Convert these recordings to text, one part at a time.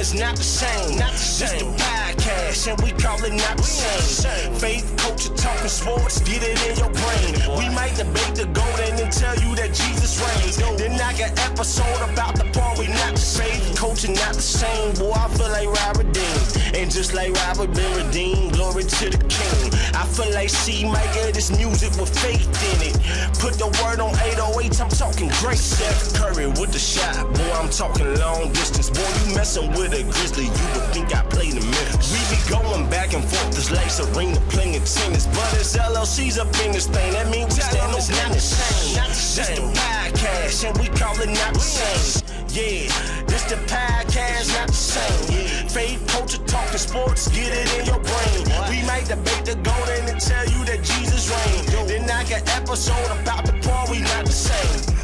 is not the same. Just a podcast, and we call it not the same. Faith, culture, talking sports, get it in your brain. We might debate the golden and tell you that Jesus reigns. Then I got episode about the part we not the same. Faith, culture, not the same. Boy, I feel like Robert Dean. And just like Robert been redeemed, glory to the King. I feel like C might get this music with faith in it. Put the word on 808, I'm talking great. Steph Curry with the shot, boy, I'm talking long distance. Boy, you messing with a Grizzly, you would think I played in Memphis. We be going back and forth, this lace arena playing tennis. But it's LLC's up in this thing, that means we stand is not the same. Just a podcast, and we call it not the same. Yeah, this the podcast, not the same. Faith, culture, talking sports, get it in your brain. We might debate the golden and tell you that Jesus reigns. Then I got episode about the part we not the same.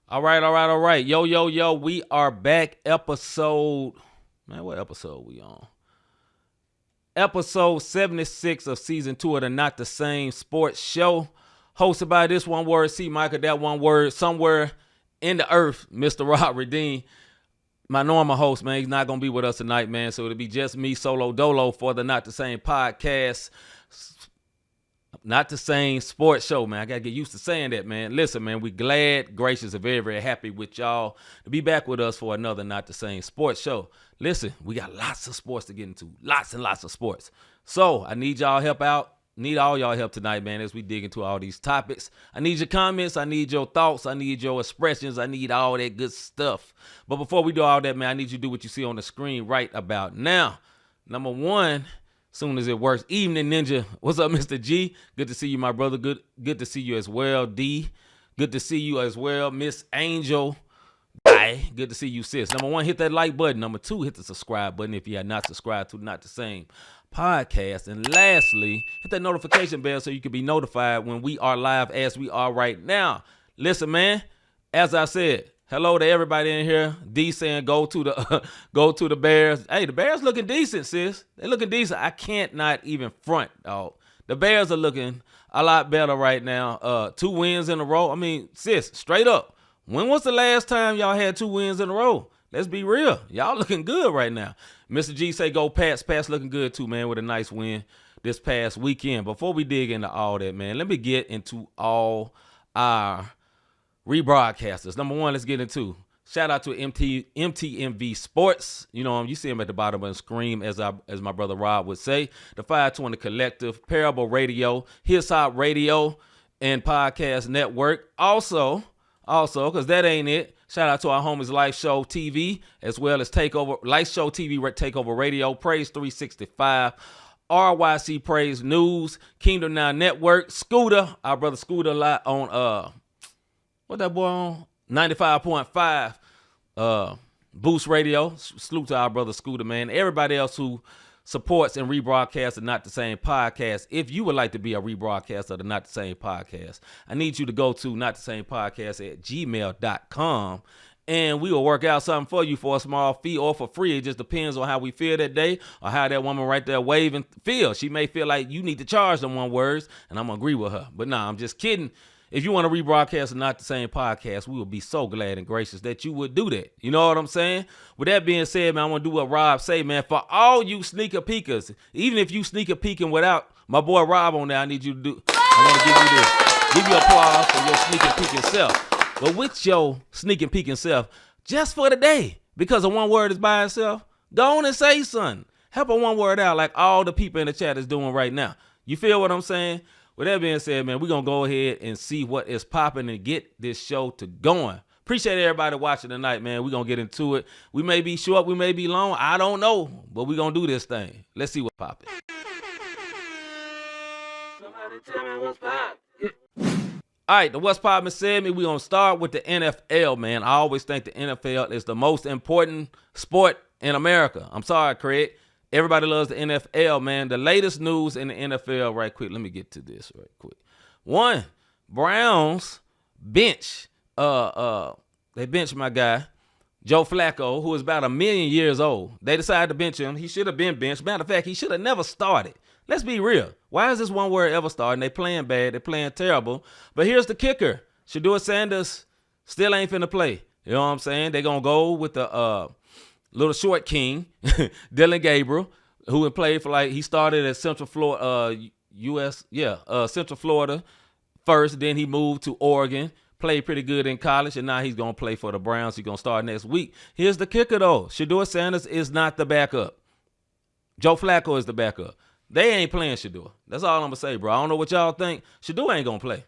All right. Yo. We are back. What episode we on? Episode 76 of season 2 of the Not the Same Sports Show. Hosted by this one word, C. Michael, that one word, somewhere in the earth, Mr. Rob Redeem. My normal host, man, he's not going to be with us tonight, man. So it'll be just me, solo dolo, for the Not the Same podcast. Not the Same Sports Show, man. I got to get used to saying that, man. Listen, man, we glad, gracious, and very, very happy with y'all to be back with us for another Not the Same Sports Show. Listen, we got lots of sports to get into. Lots and lots of sports. So I need y'all help out. Need all y'all help tonight, man, as we dig into all these topics. I need your comments. I need your thoughts. I need your expressions. I need all that good stuff. But before we do all that, man, I need you to do what you see on the screen right about now. Number one, soon as it works. Evening Ninja. What's up, Mr. G? Good to see you, my brother. Good to see you as well. D. Good to see you as well. Miss Angel. Bye. Good to see you, sis. Number one, hit that like button. Number two, hit the subscribe button if you are not subscribed to Not the Same Podcast. And lastly, hit that notification bell so you can be notified when we are live as we are right now. Listen, man, as I said, hello to everybody in here. D saying go to the Bears. Hey, the Bears looking decent, sis. They looking decent. I can't not even front, dog. The Bears are looking a lot better right now. 2 wins in a row. I mean, sis, straight up. When was the last time y'all had 2 wins in a row? Let's be real. Y'all looking good right now. Mr. G say go Pats. Pats looking good too, man, with a nice win this past weekend. Before we dig into all that, man, let me get into all our rebroadcasters. Number one, let's get into shout out to MTMV Sports. You know, you see him at the bottom of the screen, as my brother Rob would say. The 520 Collective, Parable Radio, His Hop Radio, and Podcast Network. Also, because that ain't it, shout out to our homies Life Show TV, as well as Life Show TV Takeover Radio, Praise 365, RYC Praise News, Kingdom Now Network, Scooter, our brother Scooter on what that boy on? 95.5 Boost Radio. Salute to our brother Scooter, man. Everybody else who supports and rebroadcasts the Not the Same Podcast. If you would like to be a rebroadcaster of the Not the Same Podcast, I need you to go to notthesamepodcast@gmail.com, and we will work out something for you for a small fee or for free. It just depends on how we feel that day or how that woman right there waving feels. She may feel like you need to charge them one words, and I'm going to agree with her. But nah, I'm just kidding. If you want to rebroadcast the Not the Same Podcast, we will be so glad and gracious that you would do that. You know what I'm saying? With that being said, man, I want to do what Rob say, man. For all you sneaker peekers, even if you sneaker peeking without my boy Rob on there, I need you to do. I want to give you this. Give you applause for your sneaking peeking self. But with your sneaking peeking self, just for the day, because of one word is by itself, go on and say something. Help a one word out like all the people in the chat is doing right now. You feel what I'm saying? With that being said, man, we're going to go ahead and see what is popping and get this show to going. Appreciate everybody watching tonight, man. We're going to get into it. We may be short, we may be long. I don't know, but we're going to do this thing. Let's see what's popping. Somebody tell me what's popping. All right, the What's Poppin' segment, we're going to start with the NFL, man. I always think the NFL is the most important sport in America. I'm sorry, Craig. Everybody loves the NFL, man. The latest news in the NFL, right quick. Let me get to this right quick. One, Browns bench. They bench my guy, Joe Flacco, who is about 1,000,000 years old. They decided to bench him. He should have been benched. Matter of fact, he should have never started. Let's be real. Why is this one word ever starting? They playing bad. They playing terrible. But here's the kicker. Shedeur Sanders still ain't finna play. You know what I'm saying? They're going to go with the little short king, Dylan Gabriel, who had played for he started at Central Florida, Central Florida first. Then he moved to Oregon. Played pretty good in college, and now he's going to play for the Browns. He's going to start next week. Here's the kicker, though. Shedeur Sanders is not the backup. Joe Flacco is the backup. They ain't playing Shedeur. That's all I'm going to say, bro. I don't know what y'all think. Shedeur ain't going to play.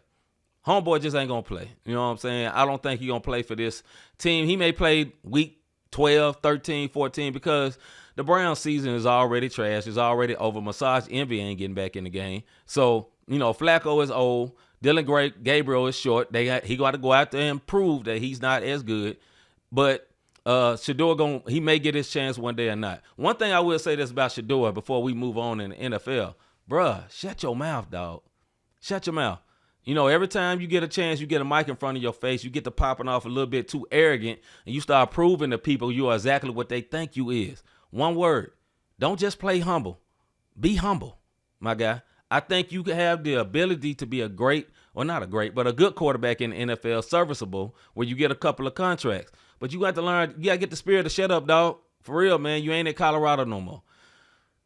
Homeboy just ain't going to play. You know what I'm saying? I don't think he's going to play for this team. He may play week 12, 13, 14 because the Browns season is already trash. It's already over. Massage Envy ain't getting back in the game. So, Flacco is old. Dylan Gabriel is short. He got to go out there and prove that he's not as good. But Shedeur he may get his chance one day or not. One thing I will say this about Shedeur before we move on in the NFL. Bruh, shut your mouth, dog. Shut your mouth. Every time you get a chance, you get a mic in front of your face, you get to popping off a little bit too arrogant, and you start proving to people you are exactly what they think you is. One word. Don't just play humble. Be humble, my guy. I think you can have the ability to be a good quarterback in the NFL, serviceable, where you get a couple of contracts. But you got to learn, you got to get the spirit to shut up, dog. For real, man. You ain't in Colorado no more.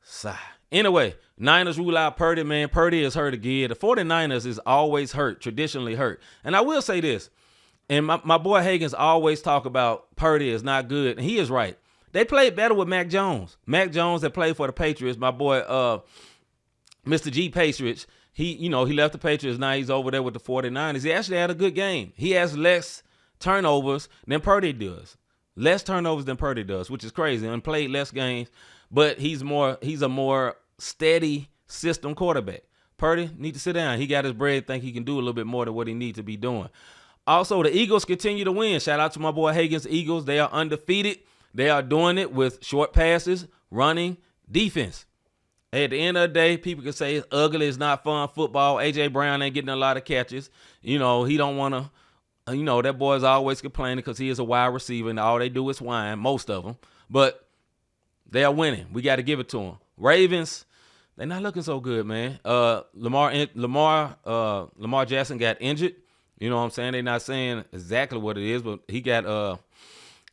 Sigh. Anyway, Niners rule out Purdy, man. Purdy is hurt again. The 49ers is always hurt, traditionally hurt. And I will say this, and my boy Hagan's always talk about Purdy is not good, and he is right. They played better with Mac Jones. Mac Jones that played for the Patriots, my boy Mr. G. Patriots, he left the Patriots. Now he's over there with the 49ers. He actually had a good game. He has less turnovers than Purdy does. Less turnovers than Purdy does, which is crazy. And played less games, but he's a more steady system quarterback. Purdy need to sit down. He got his bread, think he can do a little bit more than what he needs to be doing. Also, the Eagles continue to win. Shout out to my boy Hagan's Eagles. They are undefeated. They are doing it with short passes, running, defense. At the end of the day, people can say it's ugly, it's not fun football. A.J. Brown ain't getting a lot of catches. He don't want to, that boy's always complaining because he is a wide receiver and all they do is whine, most of them. But they are winning. We got to give it to them. Ravens, they're not looking so good, man. Lamar Jackson got injured. You know what I'm saying? They're not saying exactly what it is, but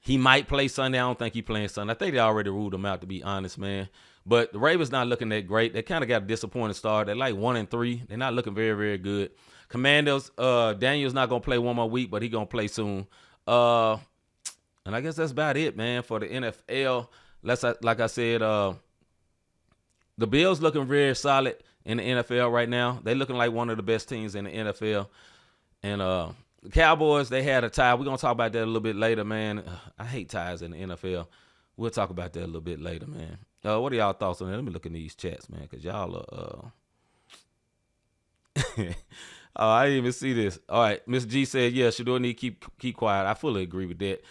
he might play Sunday. I don't think he's playing Sunday. I think they already ruled him out, to be honest, man. But the Ravens not looking that great. They kind of got a disappointing start. They're like 1-3. They're not looking very, very good. Commanders, Daniel's not going to play one more week, but he's going to play soon. And I guess that's about it, man, for the NFL. Like I said, the Bills looking very solid in the NFL right now. They looking like one of the best teams in the NFL. And the Cowboys, they had a tie. We're going to talk about that a little bit later, man. I hate ties in the NFL. We'll talk about that a little bit later, man. What are y'all thoughts on that? Let me look in these chats, man, because y'all are oh, I didn't even see this. All right, Miss G said, yeah, Shedeur need to keep quiet. I fully agree with that.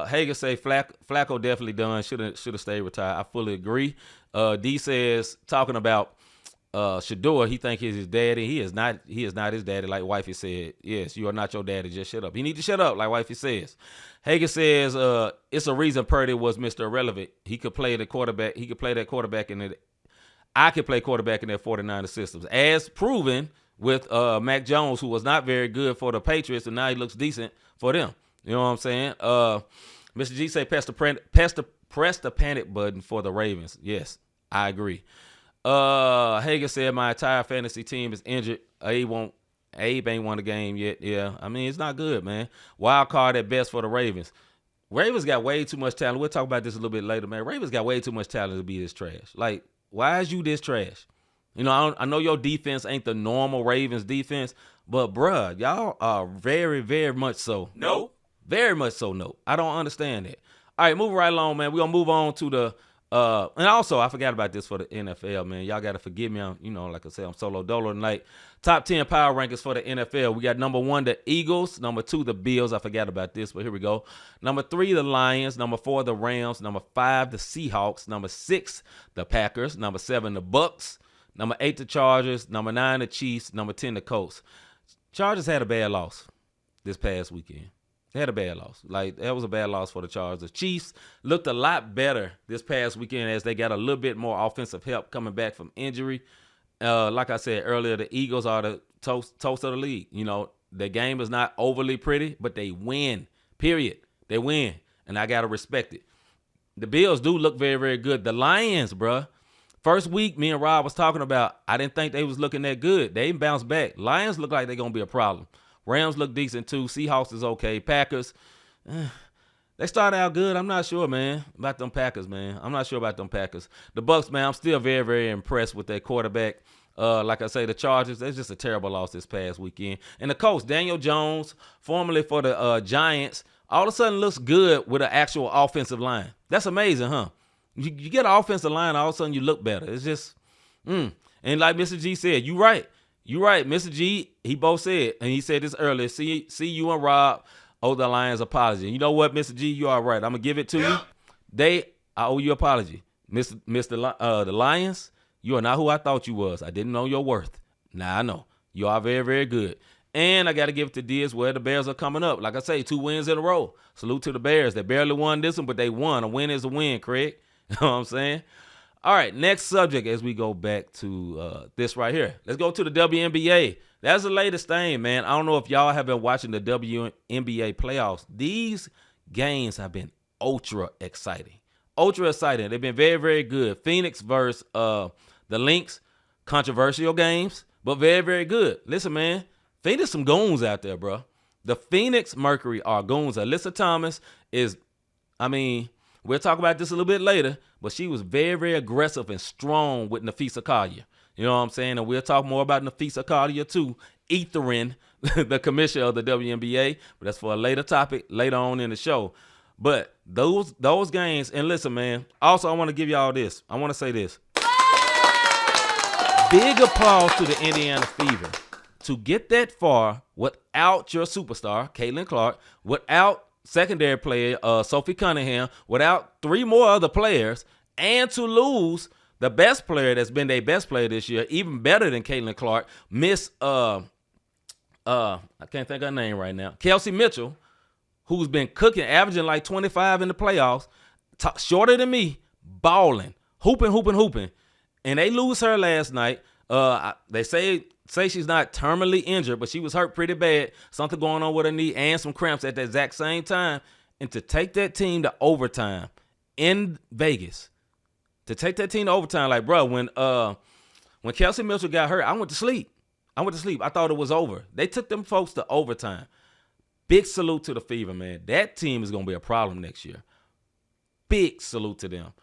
Hager say Flacco definitely done. Should have stayed retired. I fully agree. D says, talking about Shedeur, he think he's his daddy. He is not his daddy, like Wifey said. Yes, you are not your daddy. Just shut up. You need to shut up, like Wifey says. Hager says, it's a reason Purdy was Mr. Irrelevant. He could play the quarterback. He could play that quarterback in it. I could play quarterback in that 49er systems, as proven with Mac Jones, who was not very good for the Patriots, and now he looks decent for them. You know what I'm saying? Mr. G say press the panic button for the Ravens. Yes, I agree. Hager said my entire fantasy team is injured. Abe ain't won the game yet. Yeah, I mean, it's not good, man. Wild card at best for the Ravens. Ravens got way too much talent. We'll talk about this a little bit later, man. Ravens got way too much talent to be this trash. Like, why is you this trash? I know your defense ain't the normal Ravens defense, but, bruh, y'all are very, very much so. No. Very much so, no. I don't understand that. All right, moving right along, man. We're going to move on to the and also, I forgot about this for the NFL, man. Y'all got to forgive me. Like I said, I'm solo dolo tonight. Top 10 power rankings for the NFL. We got number 1, the Eagles. Number 2, the Bills. I forgot about this, but here we go. Number 3, the Lions. Number 4, the Rams. Number 5, the Seahawks. Number 6, the Packers. Number 7, the Bucks. Number 8, the Chargers. Number 9, the Chiefs. Number 10, the Colts. Chargers had a bad loss this past weekend. They had a bad loss. Like, that was a bad loss for the Chargers. The Chiefs looked a lot better this past weekend as they got a little bit more offensive help coming back from injury. Like I said earlier, the Eagles are the toast of the league. You know, the game is not overly pretty, but they win, period. They win, and I got to respect it. The Bills do look very, very good. The Lions, bruh. First week, me and Rob was talking about, I didn't think they was looking that good. They bounced back. Lions look like they're going to be a problem. Rams look decent too. Seahawks is okay. Packers, they started out good. I'm not sure, man, about them Packers, man. I'm not sure about them Packers. The Bucs, man, I'm still very, very impressed with their quarterback. Like I say, the Chargers, that's just a terrible loss this past weekend. And the coach, Daniel Jones, formerly for the Giants, all of a sudden looks good with an actual offensive line. That's amazing, huh? You get an offensive line, all of a sudden you look better. It's just, And like Mr. G said, you right. You right. Mr. G, he both said, and he said this earlier, see you and Rob owe the Lions apology. You know what, Mr. G, you are right. I'm going to give it to you. I owe you apology. The Lions, you are not who I thought you was. I didn't know your worth. Now I know. You are very, very good. And I got to give it to D as well. The Bears are coming up. Like I say, 2 wins in a row. Salute to the Bears. They barely won this one, but they won. A win is a win, Craig. You know what I'm saying? All right, next subject as we go back to this right here. Let's go to the WNBA. That's the latest thing, man. I don't know if y'all have been watching the WNBA playoffs. These games have been ultra exciting. Ultra exciting. They've been very, very good. Phoenix versus the Lynx. Controversial games, but very, very good. Listen, man. Phoenix some goons out there, bro. The Phoenix Mercury are goons. Alyssa Thomas is, we'll talk about this a little bit later, but she was very, very aggressive and strong with Nafisa Collier. You know what I'm saying? And we'll talk more about Nafisa Collier too, Etherin, the commissioner of the WNBA, but that's for a later topic later on in the show. But those games, and listen, man, also I want to give y'all this. I want to say this. Big applause to the Indiana Fever. To get that far without your superstar, Caitlin Clark, without secondary player, Sophie Cunningham, without 3 more other players, and to lose the best player that's been their best player this year, even better than Caitlin Clark, Miss, I can't think of her name right now, Kelsey Mitchell, who's been cooking, averaging like 25 in the playoffs, shorter than me, balling, hooping. And they lose her last night. They say she's not terminally injured, but she was hurt pretty bad. Something going on with her knee and some cramps at the exact same time. And to take that team to overtime in Vegas, like, bro, when Kelsey Mitchell got hurt, I went to sleep. I thought it was over. They took them folks to overtime. Big salute to the Fever, man. That team is going to be a problem next year. Big salute to them.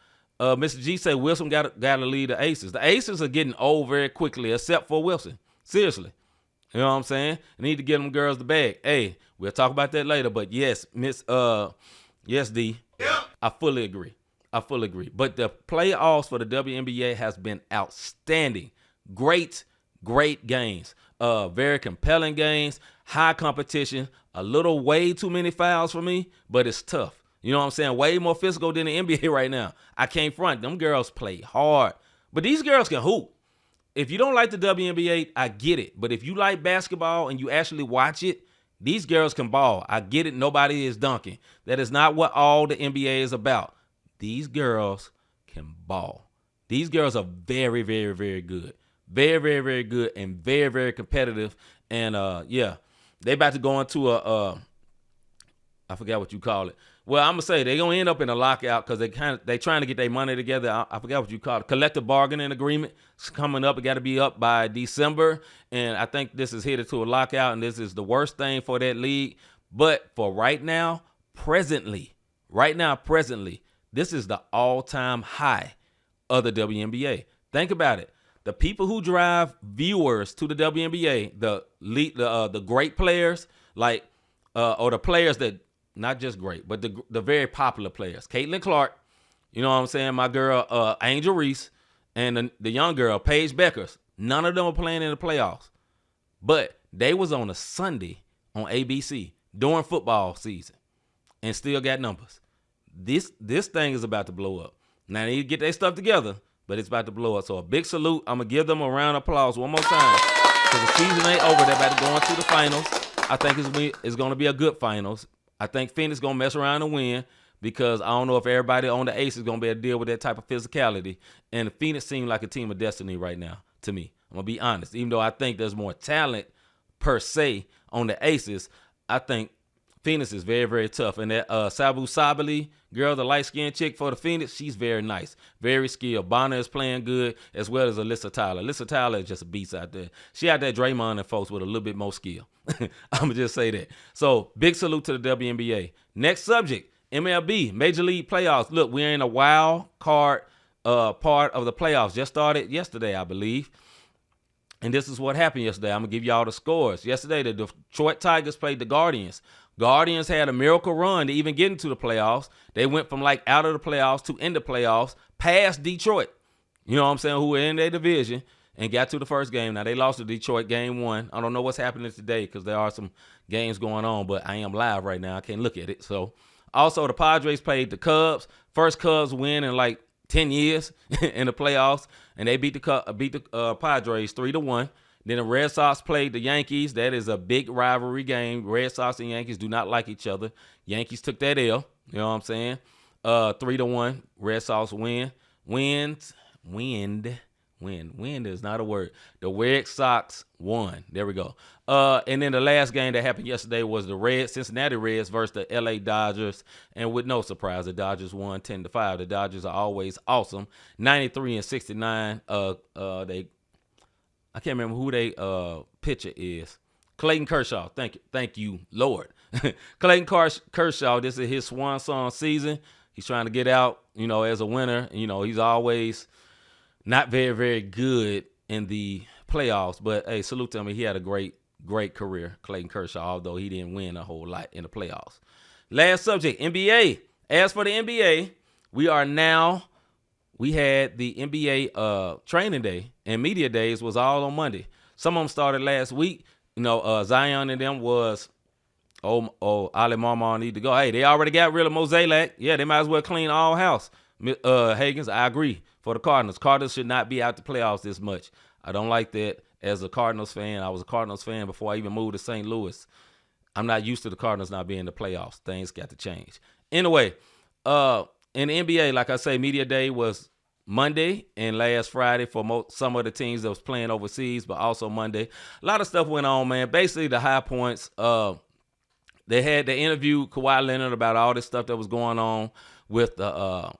Mr. G said Wilson got to lead the Aces. The Aces are getting old very quickly, except for Wilson. Seriously. You know what I'm saying? I need to get them girls the bag. Hey, we'll talk about that later. But yes, yes, D. Yeah. I fully agree. But the playoffs for the WNBA has been outstanding. Great games. Very compelling games. High competition. A little way too many fouls for me, but it's tough. You know what I'm saying? Way more physical than the NBA right now. I can't front. Them girls play hard. But these girls can hoop. If you don't like the WNBA, I get it. But if you like basketball and you actually watch it, these girls can ball. I get it. Nobody is dunking. That is not what all the NBA is about. These girls can ball. These girls are very, very, very good. Very, very, very good and very, very competitive. And, they about to go into I forgot what you call it. Well, I'm gonna say they're gonna end up in a lockout because they trying to get their money together. I forgot what you call it. Collective bargaining agreement. It's coming up. It got to be up by December, and I think this is headed to a lockout, and this is the worst thing for that league. But for right now, presently, this is the all-time high of the WNBA. Think about it. The people who drive viewers to the WNBA, the great players, like or the players that. Not just great, but the very popular players. Caitlin Clark, you know what I'm saying? My girl, Angel Reese, and the young girl, Paige Beckers. None of them are playing in the playoffs. But they was on a Sunday on ABC during football season and still got numbers. This thing is about to blow up. Now, they need to get their stuff together, but it's about to blow up. So a big salute. I'm going to give them a round of applause one more time. Because the season ain't over. They're about to go into the finals. I think it's going to be a good finals. I think Phoenix going to mess around and win because I don't know if everybody on the Aces is going to be able to deal with that type of physicality. And Phoenix seems like a team of destiny right now to me. I'm going to be honest. Even though I think there's more talent per se on the Aces, I think Phoenix is very, very tough. And that Sabu Sabali girl, the light-skinned chick for the Phoenix, she's very nice, very skilled. Bonner is playing good, as well as Alyssa Tyler. Alyssa Tyler is just a beast out there. She out there Draymond and folks with a little bit more skill. I'm going to just say that. So, big salute to the WNBA. Next subject, MLB, Major League Playoffs. Look, we're in a wild card part of the playoffs. Just started yesterday, I believe. And this is what happened yesterday. I'm going to give you all the scores. Yesterday, the Detroit Tigers played the Guardians. Guardians had a miracle run to even get into the playoffs. They went from like out of the playoffs to in the playoffs, past Detroit, you know what I'm saying, who were in their division, and got to the first game. Now, they lost to Detroit game 1. I don't know what's happening today because there are some games going on, but I am live right now. I can't look at it. So, also, the Padres played the Cubs. First Cubs win in like 10 years in the playoffs, and they beat the Padres 3-1. Then the Red Sox played the Yankees. That is a big rivalry game. Red Sox and Yankees do not like each other. Yankees took that L. You know what I'm saying? 3-1. Red Sox win. Wind is not a word. The Red Sox won. There we go. And then the last game that happened yesterday was the Cincinnati Reds versus the LA Dodgers. And with no surprise, the Dodgers won 10-5. The Dodgers are always awesome. 93-69. I can't remember who they pitcher is. Clayton Kershaw. Thank you, Lord. Clayton Kershaw, this is his swan song season. He's trying to get out, as a winner. He's always not very, very good in the playoffs. But, hey, salute to him. He had a great, great career, Clayton Kershaw, although he didn't win a whole lot in the playoffs. Last subject, NBA. As for the NBA, we had the NBA training day and media days was all on Monday. Some of them started last week. Zion and them was, Ali Marmar need to go. Hey, they already got rid of Mozeliak. Yeah, they might as well clean all house. Higgins, I agree, for the Cardinals. Cardinals should not be out the playoffs this much. I don't like that as a Cardinals fan. I was a Cardinals fan before I even moved to St. Louis. I'm not used to the Cardinals not being in the playoffs. Things got to change. Anyway, in the NBA, like I say, media day was Monday and last Friday for some of the teams that was playing overseas, but also Monday. A lot of stuff went on, man. Basically, the high points, they interviewed Kawhi Leonard about all this stuff that was going on with the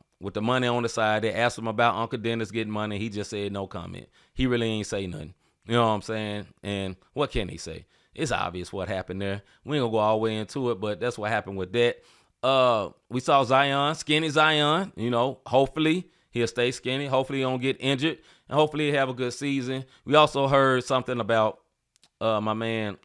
money on the side. They asked him about Uncle Dennis getting money. He just said no comment. He really ain't say nothing. You know what I'm saying? And what can he say? It's obvious what happened there. We ain't gonna go all the way into it, but that's what happened with that. We saw Zion, skinny Zion. Hopefully he'll stay skinny. Hopefully he don't get injured. And hopefully he'll have a good season. We also heard something about my man,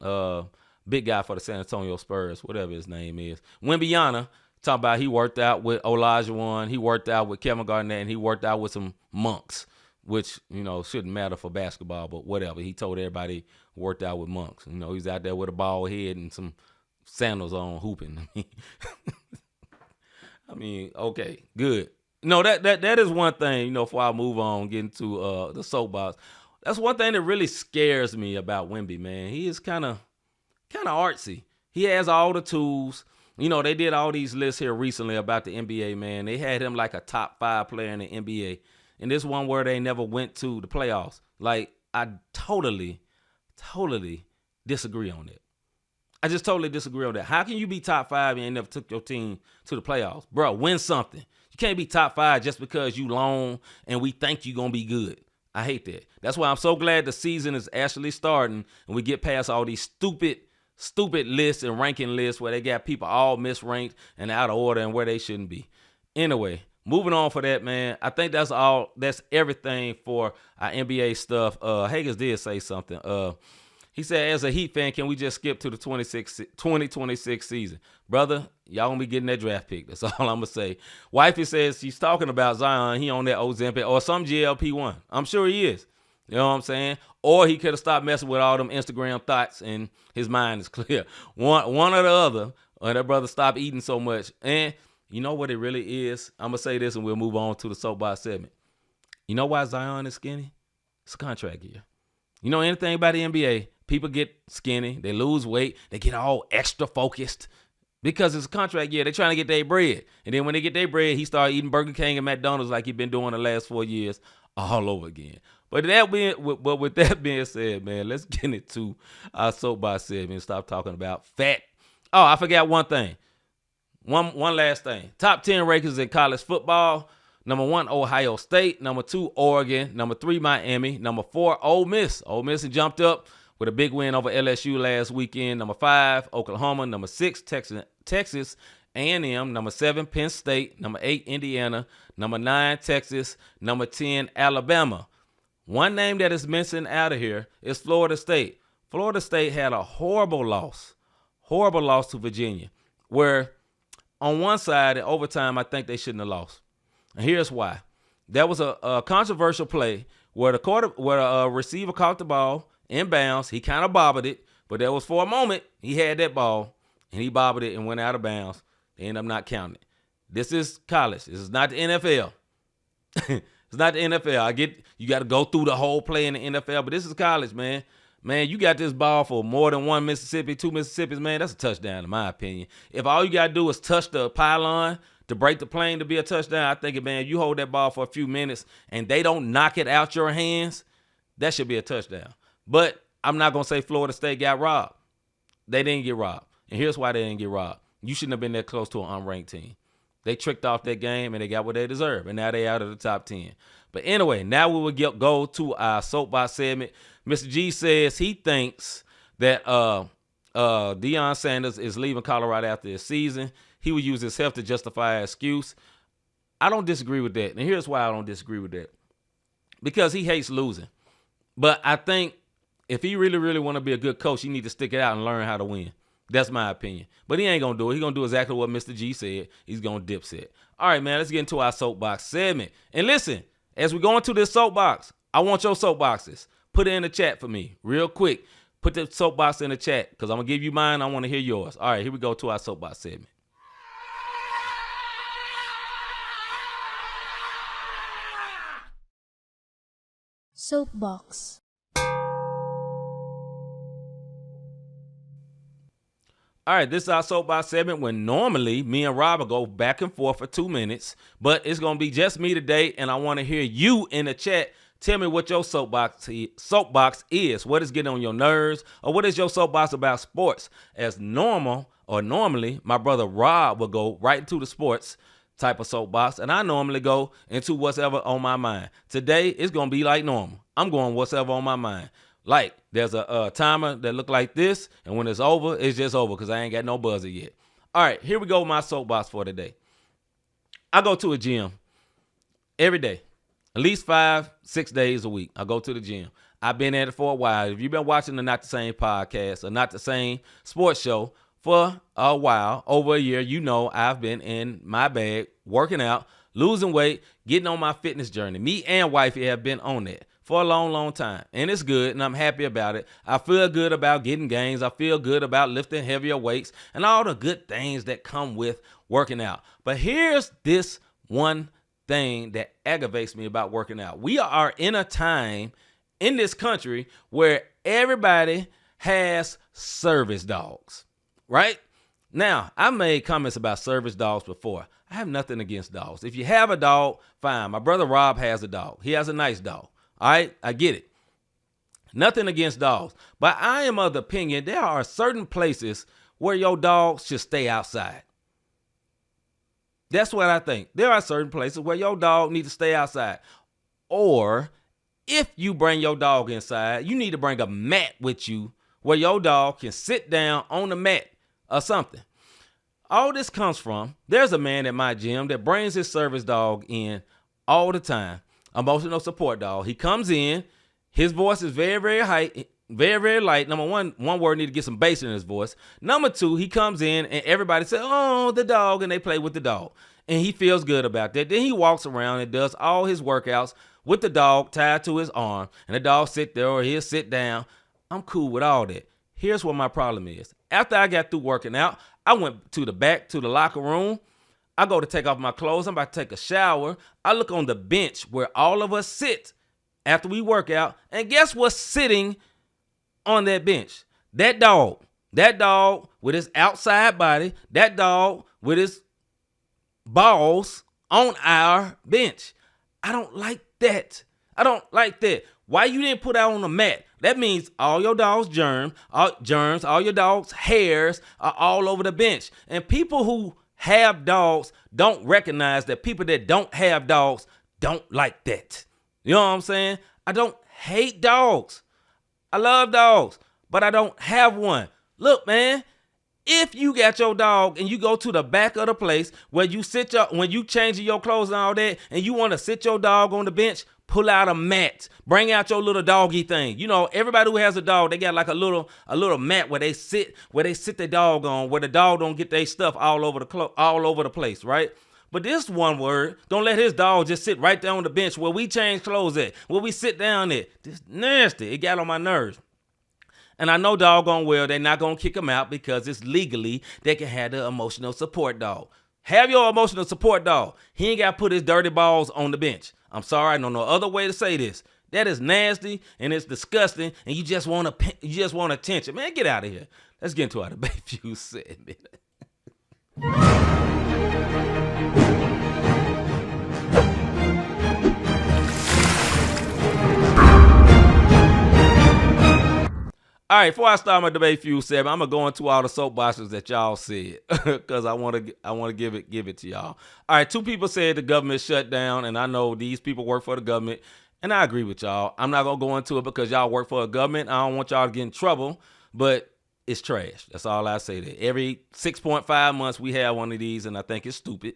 big guy for the San Antonio Spurs, whatever his name is, Wembanyama, talking about he worked out with Olajuwon, he worked out with Kevin Garnett, and he worked out with some monks, which, shouldn't matter for basketball, but whatever. He told everybody he worked out with monks. He's out there with a bald head and some sandals on hooping. I mean, okay, good. No, that is one thing, before I move on, get into the soapbox. That's one thing that really scares me about Wemby, man. He is kind of artsy. He has all the tools. They did all these lists here recently about the NBA, man. They had him like a top 5 player in the NBA. And this one where they never went to the playoffs. Like, I totally disagree on that. I just totally disagree on that. How can you be top 5 and you never took your team to the playoffs? Bro, win something. You can't be top 5 just because you long and we think you're going to be good. I hate that. That's why I'm so glad the season is actually starting and we get past all these stupid lists and ranking lists where they got people all misranked and out of order and where they shouldn't be. Anyway, moving on for that, man. I think that's all. That's everything for our NBA stuff. Higgins did say something. He said, as a Heat fan, can we just skip to the 2026 season? Brother, y'all gonna be getting that draft pick. That's all I'm gonna say. Wifey says she's talking about Zion. He on that Ozempic or some GLP-1. I'm sure he is. You know what I'm saying? Or he could have stopped messing with all them Instagram thoughts and his mind is clear. One or the other. Or that brother stopped eating so much. And you know what it really is? I'm going to say this and we'll move on to the soapbox segment. You know why Zion is skinny? It's a contract year. You know anything about the NBA? People get skinny. They lose weight. They get all extra focused. Because it's a contract year. They're trying to get their bread. And then when they get their bread, he started eating Burger King and McDonald's like he's been doing the last 4 years all over again. But with that being said, man, let's get into our soapbox segment. Stop talking about fat. Oh, I forgot one thing. One last thing. Top 10 rankings in college football. Number 1, Ohio State. Number 2, Oregon. Number 3, Miami. Number 4, Ole Miss. Ole Miss jumped up with a big win over LSU last weekend. Number 5, Oklahoma. Number 6, Texas A&M. Number 7, Penn State. Number 8, Indiana. Number 9, Texas. Number 10, Alabama. One name that is missing out of here is Florida State. Florida State had a horrible loss to Virginia, where on one side in overtime, I think they shouldn't have lost. And here's why. That was a controversial play where the receiver caught the ball in bounds. He kind of bobbled it, but that was for a moment. He had that ball, and he bobbled it and went out of bounds. They ended up not counting it. This is college. This is not the NFL. It's not the NFL. I get you got to go through the whole play in the NFL, but this is college, man. Man, you got this ball for more than 1 Mississippi, 2 Mississippis, man. That's a touchdown, in my opinion. If all you got to do is touch the pylon to break the plane to be a touchdown, I think, man, you hold that ball for a few minutes and they don't knock it out your hands, that should be a touchdown. But I'm not going to say Florida State got robbed. They didn't get robbed. And here's why they didn't get robbed. You shouldn't have been that close to an unranked team. They tricked off that game, and they got what they deserve, and now they out of the top 10. But anyway, now we will go to our soapbox segment. Mr. G says he thinks that Deion Sanders is leaving Colorado after this season. He would use his health to justify an excuse. I don't disagree with that, and here's why I don't disagree with that. Because he hates losing. But I think if he really, really want to be a good coach, he need to stick it out and learn how to win. That's my opinion. But he ain't going to do it. He's going to do exactly what Mr. G said. He's going to dipset. All right, man, let's get into our soapbox segment. And listen, as we go into this soapbox, I want your soapboxes. Put it in the chat for me real quick. Put the soapbox in the chat because I'm going to give you mine. I want to hear yours. All right, here we go to our soapbox segment. Soapbox. All right, this is our soapbox segment when normally me and Rob will go back and forth for 2 minutes, but it's going to be just me today, and I want to hear you in the chat. Tell me what your soapbox is. What is getting on your nerves, or what is your soapbox about sports? As normally, my brother Rob will go right into the sports type of soapbox, and I normally go into whatever on my mind. Today, it's going to be like normal. I'm going whatever on my mind. Like, there's a timer that look like this, and when it's over, it's just over because I ain't got no buzzer yet. All right, here we go with my soapbox for today. I go to a gym every day, at least 5-6 days a week. I go to the gym. I've been at it for a while. If you've been watching the Not the Same podcast or Not the Same sports show for a while, over a year, you know I've been in my bag, working out, losing weight, getting on my fitness journey. Me and wifey have been on that for a long, long time. And it's good, and I'm happy about it. I feel good about getting gains. I feel good about lifting heavier weights and all the good things that come with working out. But here's this one thing that aggravates me about working out. We are in a time in this country where everybody has service dogs, right? Now, I made comments about service dogs before. I have nothing against dogs. If you have a dog, fine. My brother Rob has a dog. He has a nice dog. All right, I get it. Nothing against dogs. But I am of the opinion there are certain places where your dog should stay outside. That's what I think. There are certain places where your dog needs to stay outside. Or if you bring your dog inside, you need to bring a mat with you where your dog can sit down on the mat or something. All this comes from, there's a man at my gym that brings his service dog in all the time. Emotional support dog. He comes in, his voice is very, very high, very, very light. Number one word need to get some bass in his voice. Number two, he comes in and everybody says, oh, the dog, and they play with the dog. And he feels good about that. Then he walks around and does all his workouts with the dog tied to his arm. And the dog sit there or he'll sit down. I'm cool with all that. Here's what my problem is. After I got through working out, I went to the back to the locker room. I go to take off my clothes. I'm about to take a shower. I look on the bench where all of us sit after we work out. And guess what's sitting on that bench? That dog. That dog with his outside body, that dog with his balls on our bench. I don't like that. I don't like that. Why you didn't put that on the mat? That means all your dog's germs, all your dog's hairs are all over the bench. And people who have dogs don't recognize that people that don't have dogs don't like that. You know what I'm saying? I don't hate dogs. I love dogs, but I don't have one. Look, man, if you got your dog and you go to the back of the place where you when you changing your clothes and all that, and you want to sit your dog on the bench, pull out a mat. Bring out your little doggy thing. You know, everybody who has a dog, they got like a little mat where they sit their dog on, where the dog don't get their stuff all over the place, right? But this one word, don't let his dog just sit right there on the bench where we change clothes at, where we sit down at. This nasty. It got on my nerves. And I know doggone well they're not going to kick him out because it's legally they can have the emotional support dog. Have your emotional support dog. He ain't got to put his dirty balls on the bench. I'm sorry, I know no other way to say this. That is nasty and it's disgusting, and you just want attention. Man, get out of here. Let's get into our debate view segment. All right, before I start my debate feud segment, I'm gonna go into all the soapboxes that y'all said because I want to give it to y'all. All right, 2 people said the government shut down, and I know these people work for the government, and I agree with y'all. I'm not gonna go into it because y'all work for a government. I don't want y'all to get in trouble, but it's trash. That's all I say. That every 6.5 months we have one of these, and I think it's stupid.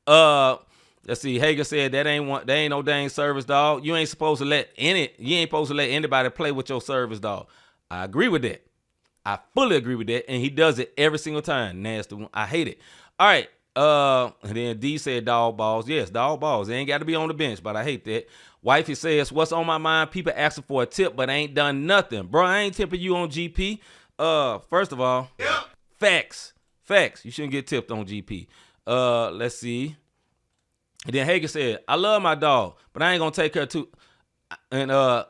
Let's see. Hager said that ain't no dang service dog. You ain't supposed to let anybody play with your service dog. I agree with that. I fully agree with that. And he does it every single time. Nasty one. I hate it. All right. And then D said dog balls. Yes, dog balls. They ain't got to be on the bench, but I hate that. Wifey says, what's on my mind? People asking for a tip, but ain't done nothing. Bro, I ain't tipping you on GP. First of all, facts. You shouldn't get tipped on GP. Let's see. And then Hager said, I love my dog, but I ain't going to take her to, and,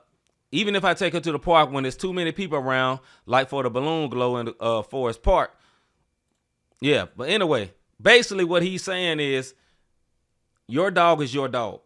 even if I take her to the park when there's too many people around, like for the balloon glow in Forest Park. Yeah, but anyway, basically what he's saying is your dog is your dog,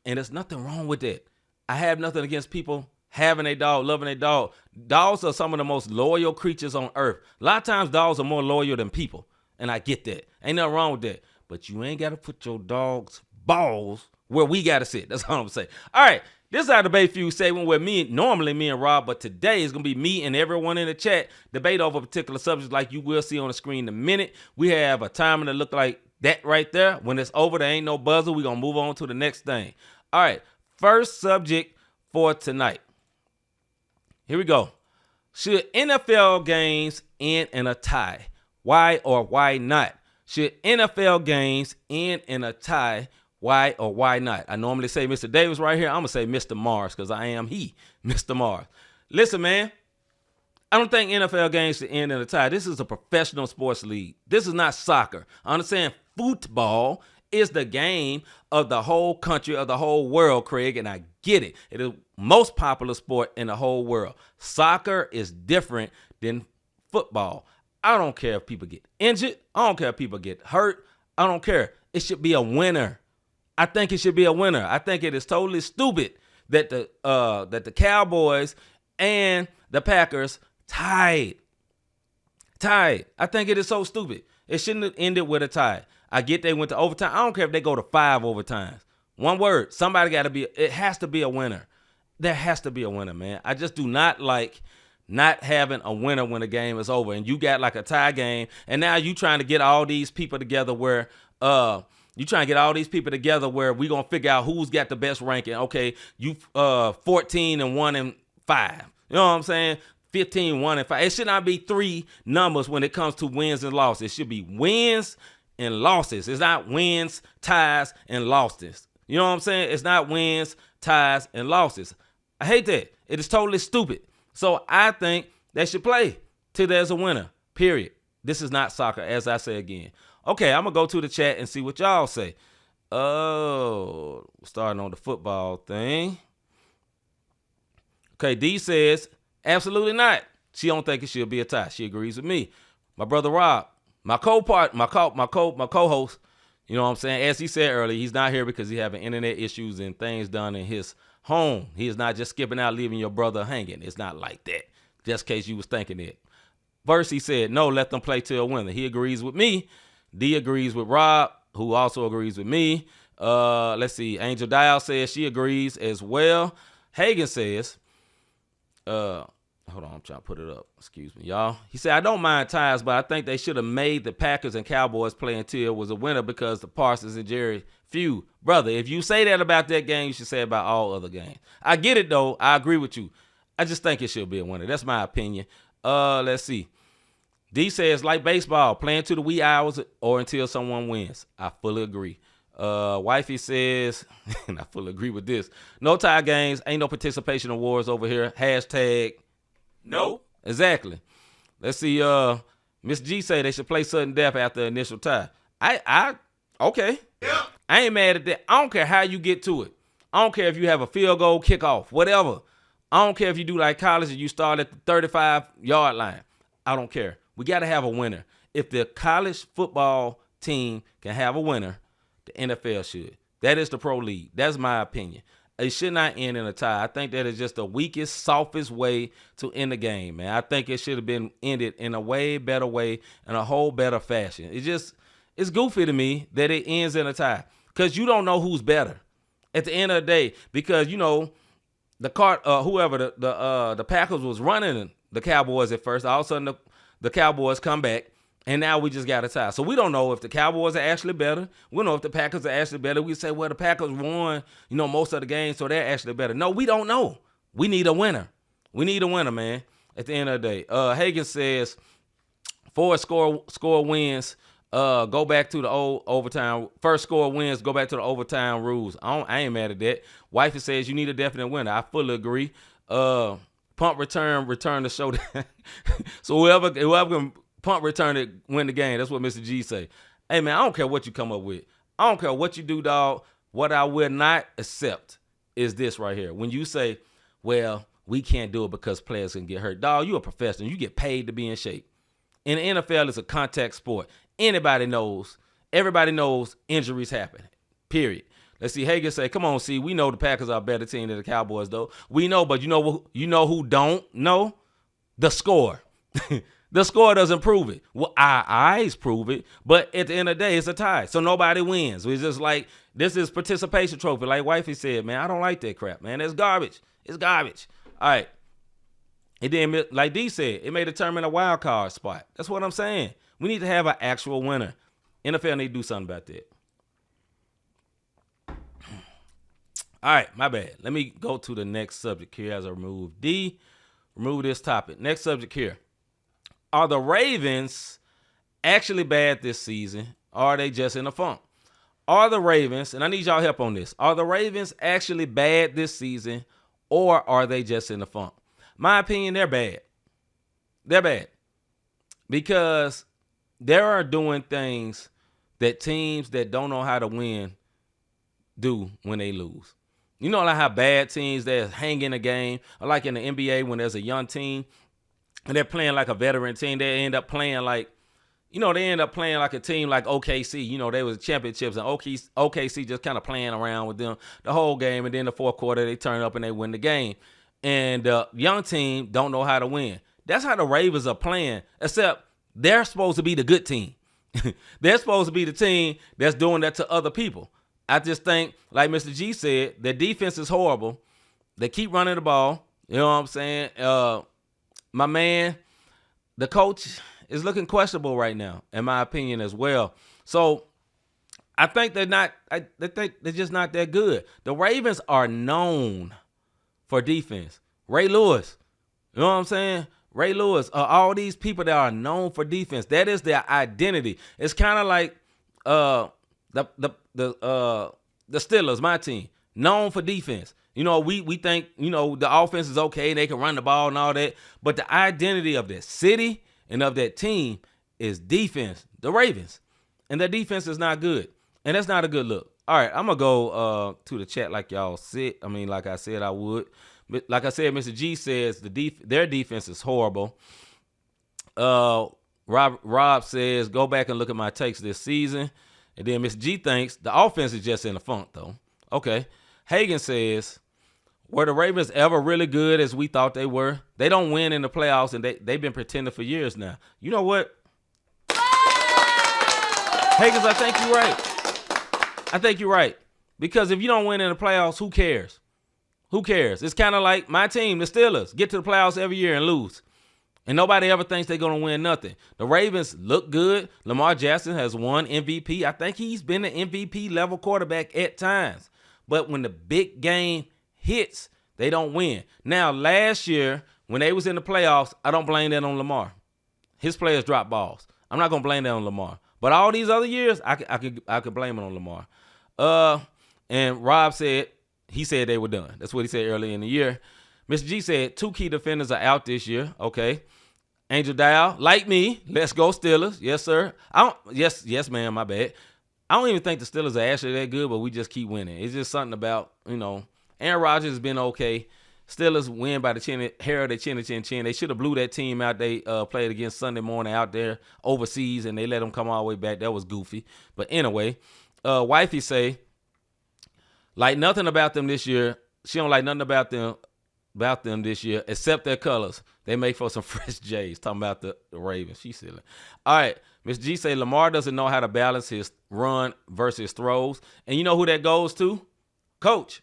and there's nothing wrong with that. I have nothing against people having a dog, loving a dog. Dogs are some of the most loyal creatures on earth. A lot of times dogs are more loyal than people, and I get that. Ain't nothing wrong with that. But you ain't got to put your dog's balls where we got to sit. That's all I'm saying. All right. This is our debate feud segment where normally me and Rob, but today is going to be me and everyone in the chat debate over a particular subject like you will see on the screen in a minute. We have a timer that look like that right there. When it's over, there ain't no buzzer. We're going to move on to the next thing. All right, first subject for tonight. Here we go. Should NFL games end in a tie? Why or why not? Should NFL games end in a tie? Why or why not? I normally say Mr. Davis right here. I'm going to say Mr. Mars because I am Mr. Mars. Listen, man, I don't think NFL games should end in a tie. This is a professional sports league. This is not soccer. I understand football is the game of the whole country, of the whole world, Craig, and I get it. It is the most popular sport in the whole world. Soccer is different than football. I don't care if people get injured. I don't care if people get hurt. I don't care. It should be a winner. I think it should be a winner. I think it is totally stupid that the Cowboys and the Packers tied. I think it is so stupid. It shouldn't have ended with a tie. I get they went to overtime. I don't care if they go to 5 overtimes. One word. Somebody got to be. It has to be a winner. There has to be a winner, man. I just do not like not having a winner when the game is over and you got like a tie game and now you trying to get all these people together where we're going to figure out who's got the best ranking. Okay, you 14-1 and 5. You know what I'm saying? 15-1 and 5. It should not be 3 numbers when it comes to wins and losses. It should be wins and losses. It's not wins, ties, and losses. You know what I'm saying? It's not wins, ties, and losses. I hate that. It is totally stupid. So I think they should play till there's a winner, period. This is not soccer, as I say again. Okay, I'm going to go to the chat and see what y'all say. Oh, starting on the football thing. Okay, D says, absolutely not. She don't think it should be a tie. She agrees with me. My brother Rob, my co-host, you know what I'm saying? As he said earlier, he's not here because he's having internet issues and things done in his home. He is not just skipping out, leaving your brother hanging. It's not like that. Just in case you was thinking it. First, he said, no, let them play till winter. He agrees with me. D agrees with Rob, who also agrees with me. Let's see. Angel Dial says she agrees as well. Hagen says, hold on, I'm trying to put it up. Excuse me, y'all. He said, I don't mind ties, but I think they should have made the Packers and Cowboys play until it was a winner because the Parsons and Jerry feud. Brother, if you say that about that game, you should say it about all other games. I get it, though. I agree with you. I just think it should be a winner. That's my opinion. Let's see. D says, like baseball, playing to the wee hours or until someone wins. I fully agree. Wifey says, and I fully agree with this, no tie games, ain't no participation awards over here. Hashtag no. Exactly. Let's see. Miss G say they should play sudden death after initial tie. Okay. Yeah. I ain't mad at that. I don't care how you get to it. I don't care if you have a field goal, kickoff, whatever. I don't care if you do like college and you start at the 35-yard line. I don't care. We got to have a winner. If the college football team can have a winner, the NFL should. That is the pro league. That's my opinion. It should not end in a tie. I think that is just the weakest, softest way to end the game, man. I think it should have been ended in a way better way, in a whole better fashion. It's goofy to me that it ends in a tie because you don't know who's better at the end of the day. Because the Packers was running the Cowboys at first. All of a sudden the Cowboys come back. And now we just got a tie. So we don't know if the Cowboys are actually better. We don't know if the Packers are actually better. We say, well, the Packers won, most of the games, so they're actually better. No, we don't know. We need a winner. We need a winner, man, at the end of the day. Hagen says, 4 score wins, go back to the old overtime. First score wins, go back to the overtime rules. I ain't mad at that. Wifey says you need a definite winner. I fully agree. Punt return the showdown. So whoever can punt return it, win the game. That's what Mr. G say. Hey, man, I don't care what you come up with. I don't care what you do, dog. What I will not accept is this right here. When you say, well, we can't do it because players can get hurt. Dog, you a professional. You get paid to be in shape. In the NFL, it's a contact sport. Everybody knows injuries happen, period. Let's see. Hagen say, come on, see, we know the Packers are a better team than the Cowboys, though. We know, but you know who don't know? The score. The score doesn't prove it. Well, our eyes prove it, but at the end of the day, it's a tie. So nobody wins. It's just like, this is participation trophy. Like Wifey said, man, I don't like that crap, man. That's garbage. It's garbage. All right. And then, like D said, it may determine a wild card spot. That's what I'm saying. We need to have an actual winner. NFL need to do something about that. All right, my bad. Let me go to the next subject here as I remove this topic. Next subject here. Are the Ravens actually bad this season, or are they just in a funk? Are the Ravens, and I need y'all help on this, are the Ravens actually bad this season, or are they just in a funk? My opinion, they're bad. They're bad. Because they are doing things that teams that don't know how to win do when they lose. You know like how bad teams that hang in a game, or like in the NBA when there's a young team, and they're playing like a veteran team, they end up playing like a team like OKC. They was championships, and OKC just kind of playing around with them the whole game, and then the fourth quarter they turn up and they win the game. And the young team don't know how to win. That's how the Ravens are playing, except they're supposed to be the good team. They're supposed to be the team that's doing that to other people. I just think, like Mr. G said, their defense is horrible. They keep running the ball. You know what I'm saying? My man, the coach is looking questionable right now, in my opinion as well. So I think they're just not that good. The Ravens are known for defense. Ray Lewis, you know what I'm saying? Ray Lewis, all these people that are known for defense, that is their identity. It's kind of like the Steelers, my team, known for defense. We think, the offense is okay, they can run the ball and all that, but the identity of that city and of that team is defense, the Ravens. And their defense is not good, and that's not a good look. All right, I'm gonna go to the chat like y'all said. I mean, like I said, I would. But like I said, Mr. G says their defense is horrible. Rob says go back and look at my takes this season, and then Mr. G thinks the offense is just in the funk though. Okay, Hagan says, were the Ravens ever really good as we thought they were? They don't win in the playoffs, and they've been pretending for years now. You know what? Hagans, I think you're right. I think you're right. Because if you don't win in the playoffs, who cares? Who cares? It's kind of like my team, the Steelers, get to the playoffs every year and lose. And nobody ever thinks they're going to win nothing. The Ravens look good. Lamar Jackson has won MVP. I think he's been an MVP level quarterback at times. But when the big game hits, they don't win. Now, last year, when they was in the playoffs, I don't blame that on Lamar. His players dropped balls. I'm not going to blame that on Lamar. But all these other years, I could blame it on Lamar. And Rob said, he said they were done. That's what he said earlier in the year. Mr. G said 2 key defenders are out this year. Okay. Angel Dow, like me, let's go Steelers. Yes, sir. Yes, ma'am, my bad. I don't even think the Steelers are actually that good, but we just keep winning. It's just something about, Aaron Rodgers has been okay. Steelers win by the hair of their chin. They should have blew that team out they played against Sunday morning out there overseas, and they let them come all the way back. That was goofy. But anyway, wifey say, like nothing about them this year. She don't like nothing about them this year except their colors. They make for some fresh J's. Talking about the Ravens. She's silly. All right. Ms. G say Lamar doesn't know how to balance his run versus throws. And you know who that goes to? Coach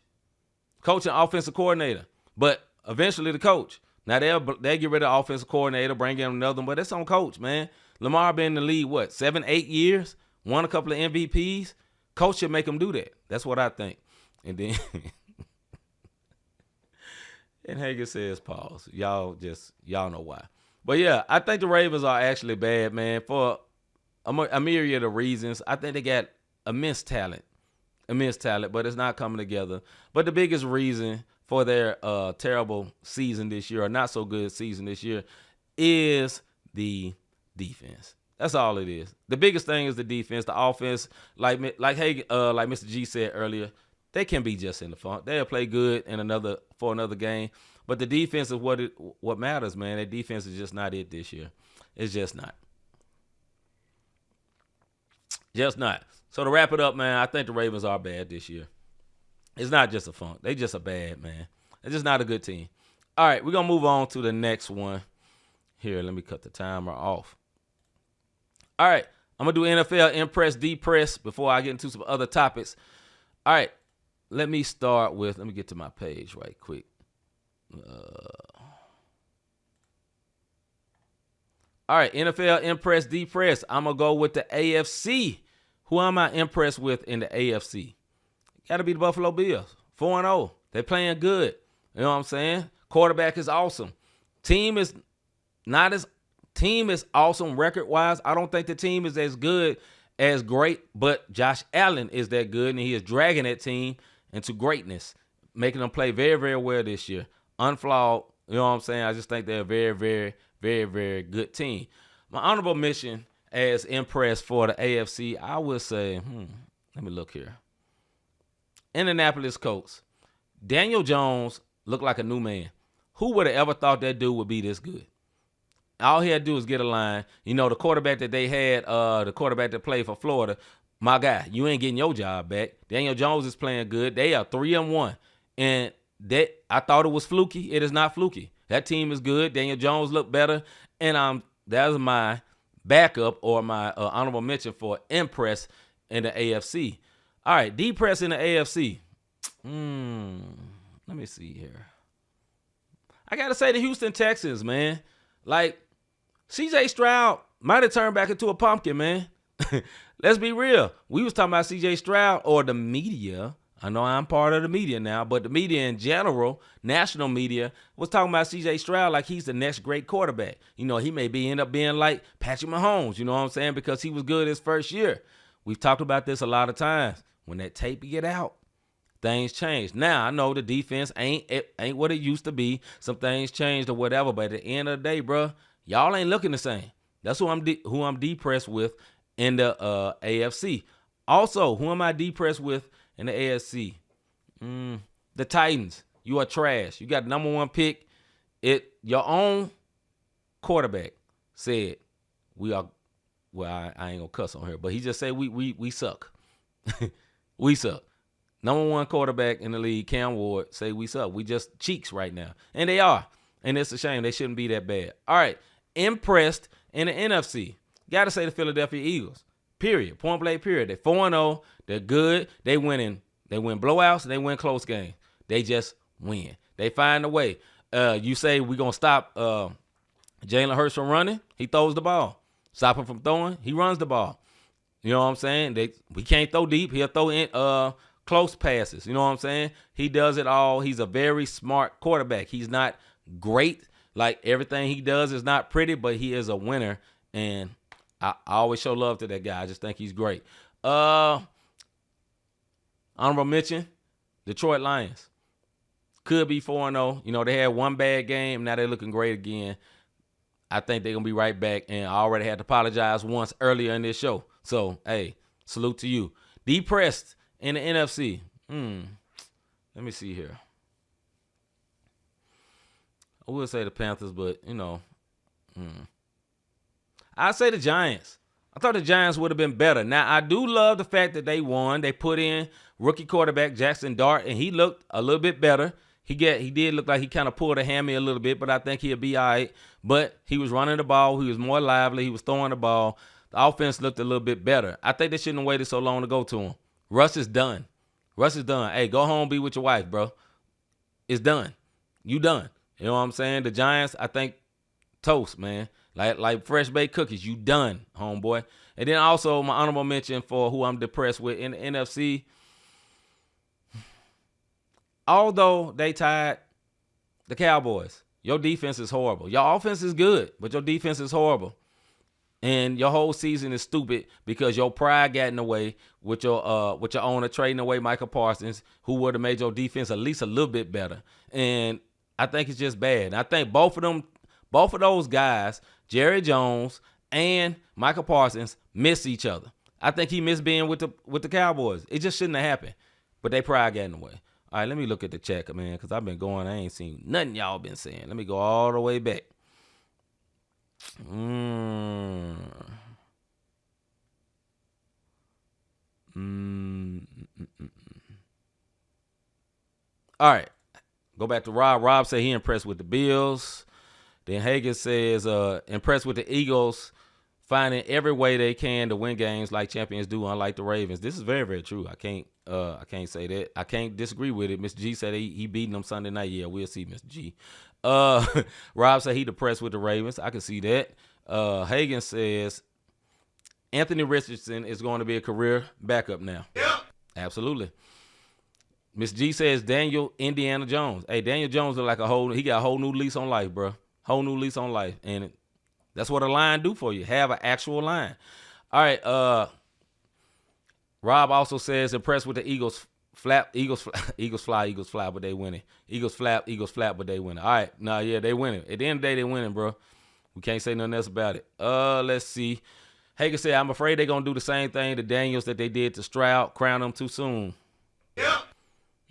and offensive coordinator. But eventually the coach. Now they'll get rid of the offensive coordinator, bring in another one, but that's on coach, man. Lamar been in the league, 7-8 years? Won a couple of MVPs? Coach should make him do that. That's what I think. And then and Hagen says pause. Y'all know why. But yeah, I think the Ravens are actually bad, man, for a myriad of reasons. I think they got immense talent, but it's not coming together. But the biggest reason for their terrible season this year, or not so good season this year, is the defense. That's all it is. The biggest thing is the defense. The offense, like Mr. G said earlier, they can be just in the funk. They'll play good for another game, but the defense is what matters, man. That defense is just not it this year. It's just not. Just not. So to wrap it up, man, I think the Ravens are bad this year. It's not just a funk. They just a bad, man. It's just not a good team. All right, we're going to move on to the next one. Here, let me cut the timer off. All right, I'm going to do NFL Impress, Depress before I get into some other topics. All right, let me get to my page right quick. All right, NFL Impress, Depress. I'm going to go with the AFC. Who am I impressed with in the AFC? Got to be the Buffalo Bills. 4-0. They're playing good. You know what I'm saying? Quarterback is awesome. Team is awesome record-wise. I don't think the team is as good as great, but Josh Allen is that good, and he is dragging that team into greatness, making them play very, very well this year. Unflawed. You know what I'm saying? I just think they're a very, very, very, very good team. My honorable mention as impressed for the AFC, I would say, let me look here. Indianapolis Colts. Daniel Jones looked like a new man. Who would have ever thought that dude would be this good? All he had to do was get a line. You know, the quarterback that they had, the quarterback that played for Florida, my guy, you ain't getting your job back. Daniel Jones is playing good. They are 3-1. And that I thought it was fluky. It is not fluky. That team is good. Daniel Jones looked better. And that was my backup or my honorable mention for impress in the AFC. All right, depress in the AFC. Let me see here. I got to say the Houston Texans, man. Like, C.J. Stroud might have turned back into a pumpkin, man. Let's be real. We was talking about C.J. Stroud or the media. I know I'm part of the media now, but the media in general, national media, was talking about C.J. Stroud like he's the next great quarterback. You know, he may end up being like Patrick Mahomes, you know what I'm saying, because he was good his first year. We've talked about this a lot of times. When that tape get out, things change. Now, I know the defense ain't what it used to be. Some things changed or whatever, but at the end of the day, bro, y'all ain't looking the same. That's who I'm depressed with in the AFC. Also, who am I depressed with in the AFC. The Titans, you are trash. You got the number 1 pick. Your own quarterback said we are. Well, I ain't gonna cuss on here, but he just said we suck. We suck. Number 1 quarterback in the league, Cam Ward, say we suck. We just cheeks right now, and they are, and it's a shame. They shouldn't be that bad. All right, impressed in the NFC. Got to say the Philadelphia Eagles. Period. Point blank. Period. They're 4-0. They're good. They win blowouts. They win close games. They just win. They find a way. You say we're going to stop Jalen Hurts from running. He throws the ball. Stop him from throwing. He runs the ball. You know what I'm saying? We can't throw deep. He'll throw in close passes. You know what I'm saying? He does it all. He's a very smart quarterback. He's not great. Like, everything he does is not pretty, but he is a winner. And I always show love to that guy. I just think he's great. Honorable mention, Detroit Lions. Could be 4-0. You know, they had one bad game. Now they're looking great again. I think they're going to be right back. And I already had to apologize once earlier in this show. So, hey, salute to you. Depressed in the NFC. Let me see here. I would say the Panthers, but, you know. I'd say the Giants. I thought the Giants would have been better. Now, I do love the fact that they won. They put in rookie quarterback Jackson Dart, and he looked a little bit better. He did look like he kind of pulled a hammy a little bit, but I think he'll be all right. But he was running the ball. He was more lively. He was throwing the ball. The offense looked a little bit better. I think they shouldn't have waited so long to go to him. Russ is done. Hey, go home, be with your wife, bro. It's done. You done. You know what I'm saying? The Giants, I think, toast, man. Like fresh baked cookies. You done, homeboy. And then also my honorable mention for who I'm depressed with in the NFC. Although they tied the Cowboys, your defense is horrible. Your offense is good, but your defense is horrible. And your whole season is stupid because your pride got in the way with your owner trading away Michael Parsons, who would have made your defense at least a little bit better. And I think it's just bad. I think both of those guys, Jerry Jones and Michael Parsons, miss each other. I think he missed being with the Cowboys. It just shouldn't have happened. But they pride got in the way. All right, let me look at the check, man, because I've been going. I ain't seen nothing y'all been saying. Let me go all the way back. All right, go back to Rob. Rob said he impressed with the Bills. Then Hagen says impressed with the Eagles, finding every way they can to win games like champions do, unlike the Ravens. This is very, very true. I can't say that. I can't disagree with it. Mr. G said he beating them Sunday night. Yeah, we'll see, Mr. G. Rob said he depressed with the Ravens. I can see that. Hagen says Anthony Richardson is going to be a career backup now. Yeah. Absolutely. Miss G says Daniel Indiana Jones. Hey, Daniel Jones look like he got a whole new lease on life, bro. Whole new lease on life. And that's what a line do for you. Have an actual line. All right. Rob also says impressed with the Eagles flap. Eagles fly, but they winning. Eagles flap, but they winning. All right. Nah, yeah, they winning. At the end of the day, they winning, bro. We can't say nothing else about it. Let's see. Hager said, I'm afraid they're going to do the same thing to Daniels that they did to Stroud, crown them too soon. Yeah.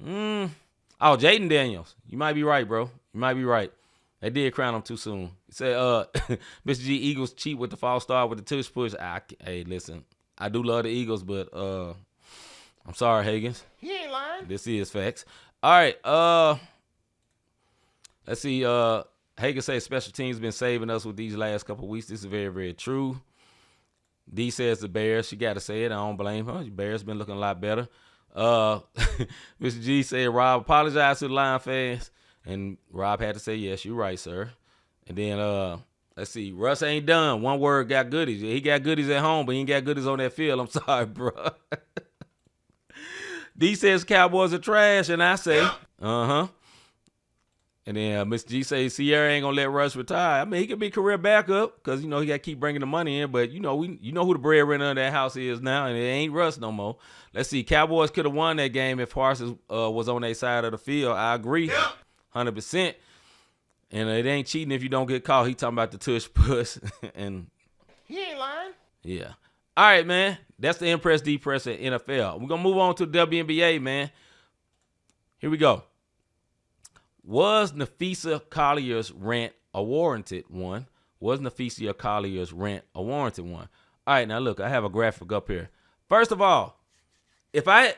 Oh, Jaden Daniels. You might be right, bro. You might be right. They did crown him too soon. He said, Mr. G, Eagles cheat with the false start with the tush push. Hey, listen, I do love the Eagles, but I'm sorry, Higgins. He ain't lying. This is facts. All right. Let's see. Hagen says special teams been saving us with these last couple of weeks. This is very, very true. D says the Bears. She got to say it. I don't blame her. The Bears been looking a lot better. Mr. G said Rob apologized to the Lion fans. And Rob had to say, yes, you're right, sir. And then, let's see. Russ ain't done. One word, got goodies. He got goodies at home, but he ain't got goodies on that field. I'm sorry, bro. D says Cowboys are trash, and I say, uh-huh. And then Mr. G says Sierra ain't going to let Russ retire. I mean, he could be career backup because, he got to keep bringing the money in. But, you know who the breadwinner of that house is now, and it ain't Russ no more. Let's see. Cowboys could have won that game if Parsons was on their side of the field. I agree. 100%. And it ain't cheating if you don't get caught. He talking about the tush push. And he ain't lying. Yeah. All right, man. That's the Impress Depress at NFL. We're going to move on to the WNBA, man. Here we go. Was Nafisa Collier's rant a warranted one? Was Nafisa Collier's rant a warranted one? All right, now look, I have a graphic up here. First of all, if I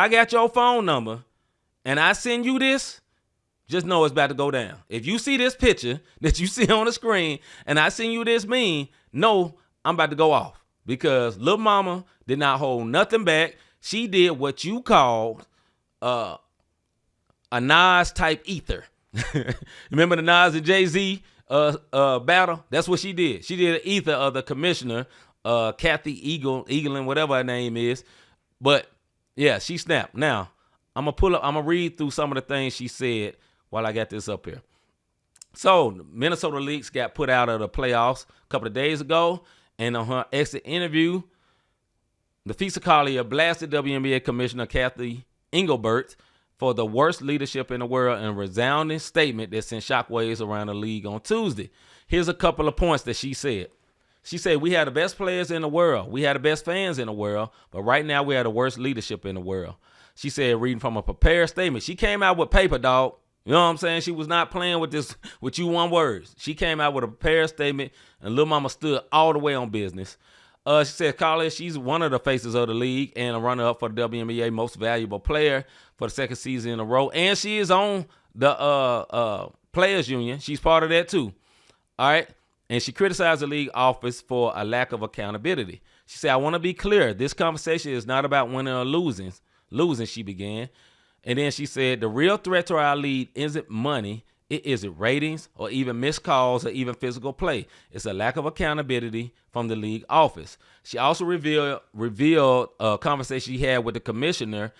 got your phone number and I send you this, just know it's about to go down. If you see this picture that you see on the screen and I send you this meme, know I'm about to go off because Lil Mama did not hold nothing back. She did what you called a Nas type ether. Remember the Nas and Jay-Z battle? That's what she did. She did an ether of the commissioner, Kathy Eaglein, whatever her name is. But yeah, she snapped. Now, I'm gonna read through some of the things she said while I got this up here. So, Minnesota Lynx got put out of the playoffs a couple of days ago, and on her exit interview, Nafisa Collier blasted WNBA Commissioner Kathy Engelbert for the worst leadership in the world in a resounding statement that sent shockwaves around the league on Tuesday. Here's a couple of points that she said. She said, we had the best players in the world. We had the best fans in the world. But right now, we have the worst leadership in the world. She said, reading from a prepared statement. She came out with paper, dog. You know what I'm saying? She was not playing with you one words. She came out with a prepared statement, and Lil Mama stood all the way on business. She said, Collier, she's one of the faces of the league and a runner-up for the WNBA Most Valuable Player for the second season in a row. And she is on the Players Union. She's part of that, too. All right? And she criticized the league office for a lack of accountability. She said, I want to be clear. This conversation is not about winning or losing, she began. And then she said, the real threat to our league isn't money. It isn't ratings or even missed calls or even physical play. It's a lack of accountability from the league office. She also revealed a conversation she had with the commissioner,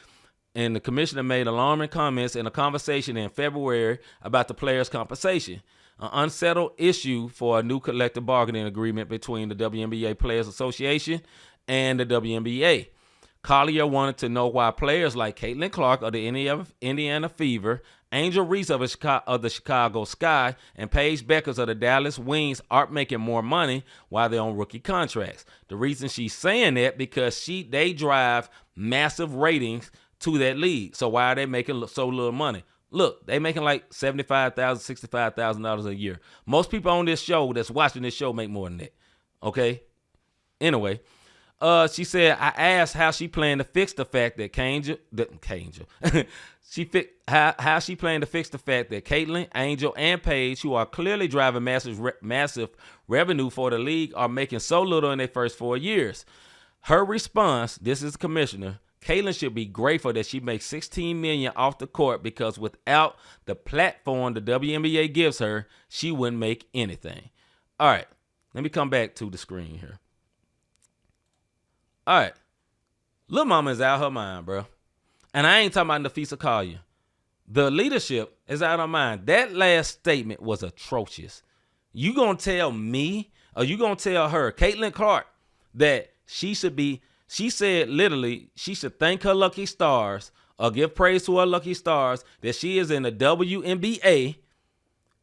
and the commissioner made alarming comments in a conversation in February about the players' compensation, an unsettled issue for a new collective bargaining agreement between the WNBA Players Association and the WNBA. Collier wanted to know why players like Caitlin Clark of the Indiana Fever, Angel Reese of the Chicago Sky, and Paige Beckers of the Dallas Wings aren't making more money while they're on rookie contracts. The reason she's saying that because they drive massive ratings to that league. So why are they making so little money? Look, they making like $75,000, $65,000 a year. Most people on this show that's watching this show make more than that. Okay? Anyway, she said, I asked how she planned to fix the fact that how she planned to fix the fact that Caitlin, Angel, and Paige, who are clearly driving massive revenue for the league, are making so little in their first 4 years. Her response, this is the commissioner, Caitlin should be grateful that she makes $16 million off the court because without the platform the WNBA gives her, she wouldn't make anything. All right, let me come back to the screen here. All right, Lil Mama is out her mind, bro. And I ain't talking about Nafisa Collier. The leadership is out of her mind. That last statement was atrocious. You gonna tell me, or you gonna tell her, Caitlin Clark, that she said literally, she should thank her lucky stars or give praise to her lucky stars that she is in the WNBA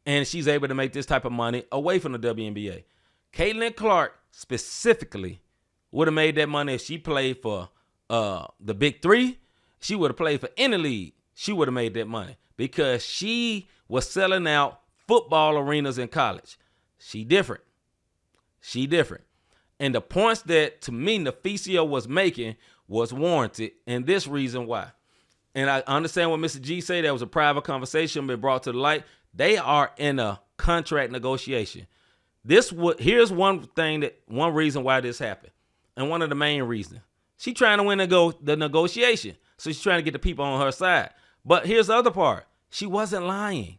and she's able to make this type of money away from the WNBA. Caitlin Clark specifically would have made that money if she played for the Big Three. She would have played for any league. She would have made that money because she was selling out football arenas in college. She different. And the points that, to me, Nafisa was making was warranted, and this reason why. And I understand what Mr. G said. That was a private conversation been brought to the light. They are in a contract negotiation. Here's one reason why this happened, and one of the main reasons. She's trying to win the negotiation, so she's trying to get the people on her side. But here's the other part. She wasn't lying.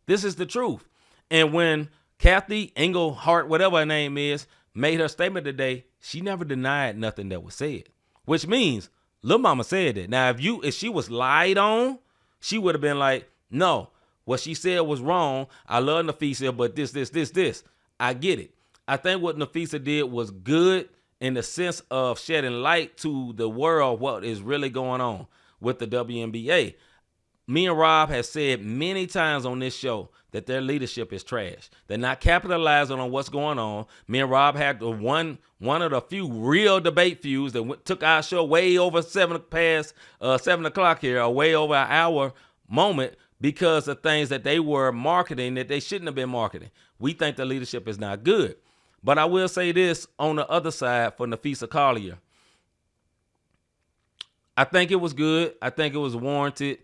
This is the truth. And when Kathy Engelhart, whatever her name is, made her statement today, she never denied nothing that was said, which means Lil Mama said that. Now, if she was lied on, she would have been like, no, what she said was wrong. I love Nafisa, but this. I get it. I think what Nafisa did was good in the sense of shedding light to the world what is really going on with the WNBA. me and Rob have said many times on this show that their leadership is trash. They're not capitalizing on what's going on. Me and Rob had one of the few real debate feuds that took our show way over 7 o'clock here, or way over an hour moment, because of things that they were marketing that they shouldn't have been marketing. We think the leadership is not good. But I will say this on the other side for Nafisa Collier. I think it was good. I think it was warranted.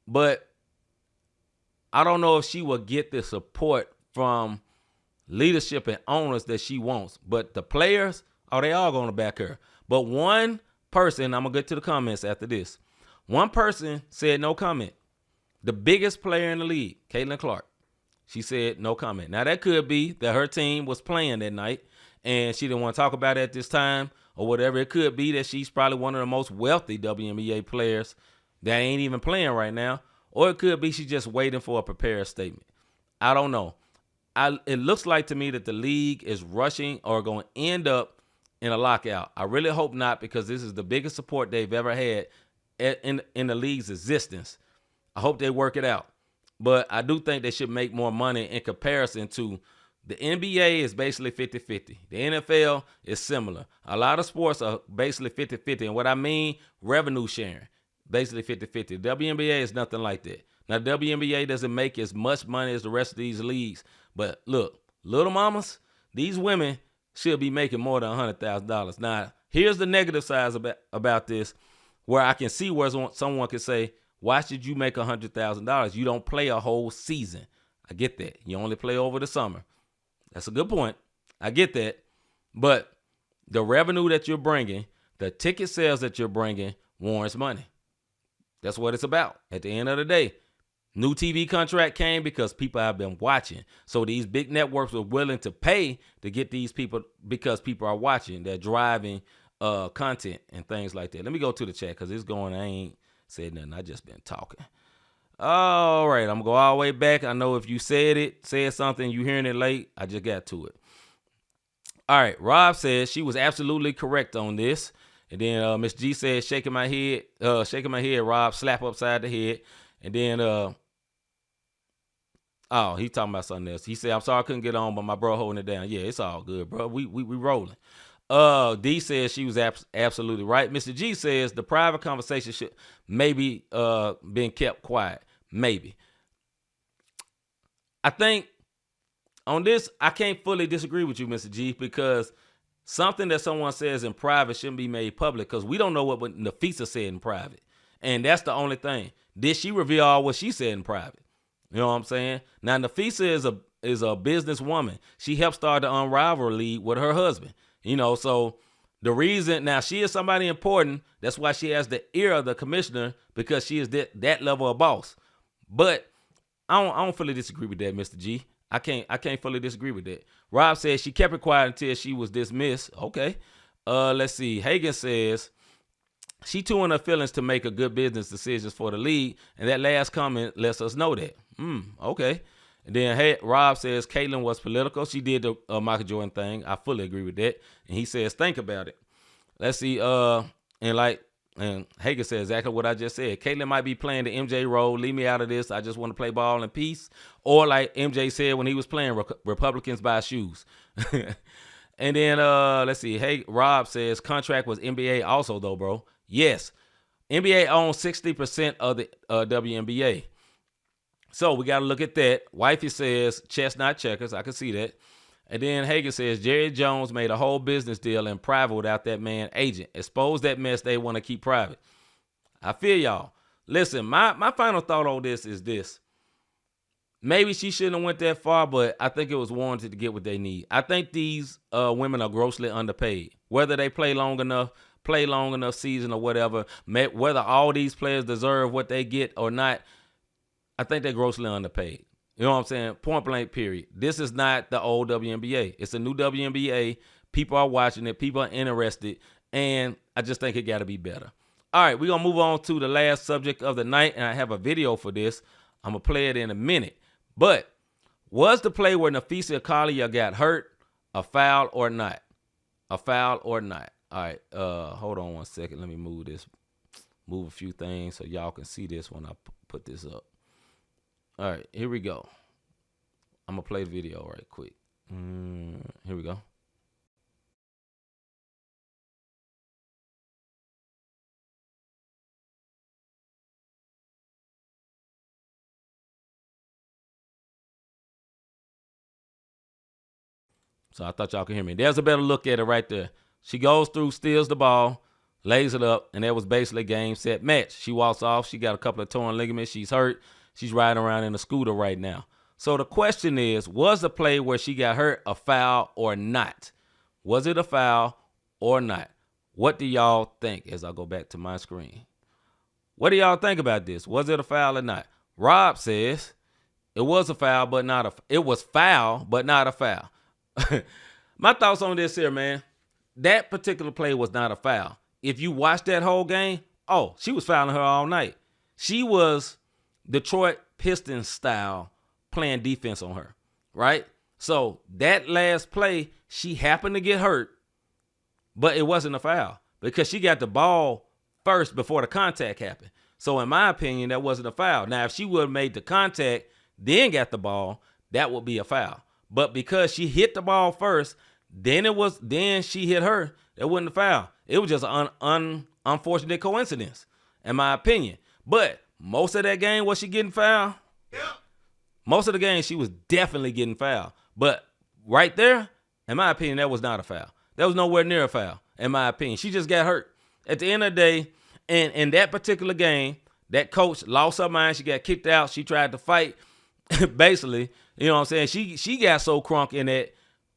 But I don't know if she will get the support from leadership and owners that she wants. But the players, they all going to back her. But one person, I'm going to get to the comments after this. One person said no comment. The biggest player in the league, Caitlin Clark. She said no comment. Now, that could be that her team was playing that night and she didn't want to talk about it at this time or whatever. It could be that she's probably one of the most wealthy WNBA players that ain't even playing right now. Or it could be she's just waiting for a prepared statement. I don't know. It looks like to me that the league is rushing or going to end up in a lockout. I really hope not, because this is the biggest support they've ever had in the league's existence. I hope they work it out. But I do think they should make more money in comparison to the NBA is basically 50-50. The NFL is similar. A lot of sports are basically 50-50. And what I mean, revenue sharing, basically 50-50. WNBA is nothing like that. Now, WNBA doesn't make as much money as the rest of these leagues. But look, little mamas, these women should be making more than $100,000. Now, here's the negative side about this, where I can see where someone could say, why should you make $100,000? You don't play a whole season. I get that. You only play over the summer. That's a good point. I get that. But the revenue that you're bringing, the ticket sales that you're bringing, warrants money. That's what it's about. At the end of the day, new TV contract came because people have been watching. So these big networks were willing to pay to get these people because people are watching. They're driving content and things like that. Let me go to the chat because it's going, I ain't said nothing. I just been talking. All right, I'm going to go all the way back. I know if you said something, you hearing it late, I just got to it. All right, Rob says she was absolutely correct on this. And then Miss G says, shaking my head, Rob, slap upside the head. And then, he talking about something else. He said, I'm sorry I couldn't get on, but my bro holding it down. Yeah, it's all good, bro. We rolling. D says she was absolutely right. Mr. G says the private conversation should maybe been kept quiet. Maybe. I think on this, I can't fully disagree with you, Mr. G, because something that someone says in private shouldn't be made public, because we don't know what Nafisa said in private. And that's the only thing. Did she reveal all what she said in private? You know what I'm saying? Now, Nafisa is a businesswoman. She helped start the Unrivaled League with her husband. You know, so the reason, now she is somebody important. That's why she has the ear of the commissioner, because she is that level of boss. But I don't fully disagree with that, Mr. G. I can't fully disagree with that. Rob says she kept it quiet until she was dismissed. Okay. Let's see. Hagen says she too in her feelings to make a good business decisions for the league, and that last comment lets us know that. Okay. And then Rob says Caitlin was political. She did the Michael Jordan thing. I fully agree with that. And he says, think about it. Let's see. And Hagen said exactly what I just said. Caitlin might be playing the MJ role. Leave me out of this. I just want to play ball in peace. Or like MJ said when he was playing, Republicans buy shoes. And then let's see. Rob says contract was NBA also though, bro. Yes. NBA owns 60% of the WNBA. So we got to look at that. Wifey says chess, not checkers. I can see that. And then Hagen says Jerry Jones made a whole business deal in private without that man agent. Expose that mess they want to keep private. I feel y'all. Listen, my final thought on this is this. Maybe she shouldn't have went that far, but I think it was warranted to get what they need. I think these women are grossly underpaid. Whether they play long enough season or whatever, whether all these players deserve what they get or not, I think they're grossly underpaid. You know what I'm saying? Point blank, period. This is not the old WNBA. It's a new WNBA. People are watching it. People are interested. And I just think it got to be better. All right, we're going to move on to the last subject of the night. And I have a video for this. I'm going to play it in a minute. But was the play where Nafisa Collier got hurt a foul or not? A foul or not? All right, hold on one second. Let me move a few things so y'all can see this when I put this up. All right, here we go. I'm going to play the video right quick. Here we go. So I thought y'all could hear me. There's a better look at it right there. She goes through, steals the ball, lays it up, and that was basically game, set, match. She walks off. She got a couple of torn ligaments. She's hurt. She's riding around in a scooter right now. So the question is, was the play where she got hurt a foul or not? Was it a foul or not? What do y'all think as I go back to my screen? What do y'all think about this? Was it a foul or not? Rob says it was a foul, but not a. It was foul, but not a foul. My thoughts on this here, man. That particular play was not a foul. If you watch that whole game, she was fouling her all night. She was Detroit Pistons style playing defense on her, right? So that last play, she happened to get hurt, but it wasn't a foul because she got the ball first before the contact happened. So in my opinion, that wasn't a foul. Now, if she would have made the contact, then got the ball, that would be a foul. But because she hit the ball first, then she hit her, that wasn't a foul. It was just an unfortunate coincidence, in my opinion. But most of that game, was she getting fouled? Yeah. Most of the game, she was definitely getting fouled. But right there, in my opinion, that was not a foul. That was nowhere near a foul, in my opinion. She just got hurt. At the end of the day, and in that particular game, that coach lost her mind. She got kicked out. She tried to fight, basically. You know what I'm saying? She got so crunk in that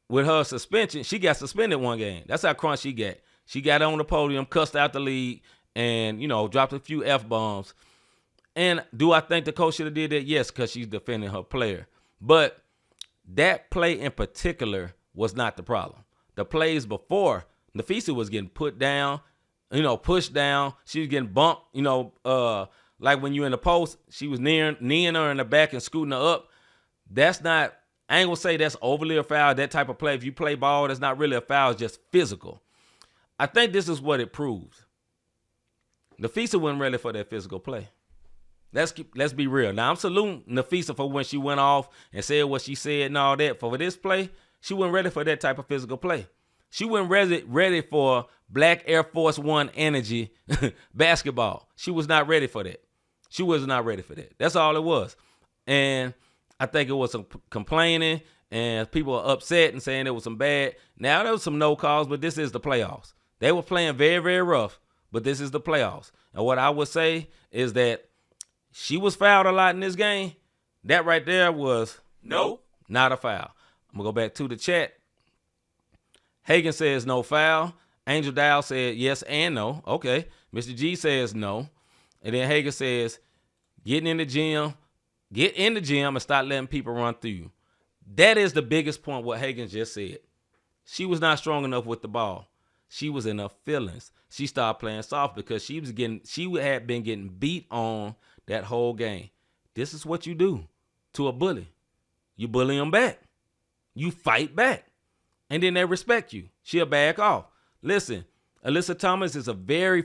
with her suspension, she got suspended one game. That's how crunk she got. She got on the podium, cussed out the league, and, dropped a few F-bombs. And do I think the coach should have did that? Yes, because she's defending her player. But that play in particular was not the problem. The plays before, Nafisa was getting put down, pushed down. She was getting bumped, like when you're in the post, she was kneeing her in the back and scooting her up. That's not, I ain't gonna say that's overly a foul, that type of play. If you play ball, that's not really a foul, it's just physical. I think this is what it proves. Nafisa wasn't ready for that physical play. Let's be real. Now, I'm saluting Nafisa for when she went off and said what she said and all that. For this play, she wasn't ready for that type of physical play. She wasn't ready for Black Air Force One energy basketball. She was not ready for that. She was not ready for that. That's all it was. And I think it was some complaining and people are upset and saying it was some bad. Now, there was some no calls, but this is the playoffs. They were playing very, very rough, but this is the playoffs. And what I would say is that she was fouled a lot in this game. That right there was not a foul. I'm going to go back to the chat. Hagan says no foul. Angel Dial said yes and no. Okay. Mr. G says no. And then Hagan says, get in the gym and start letting people run through you. That is the biggest point what Hagan just said. She was not strong enough with the ball. She was in her feelings. She started playing soft because she had been getting beat on that whole game. This is what you do to a bully. You bully them back. You fight back. And then they respect you. She'll back off. Listen, Alyssa Thomas is a very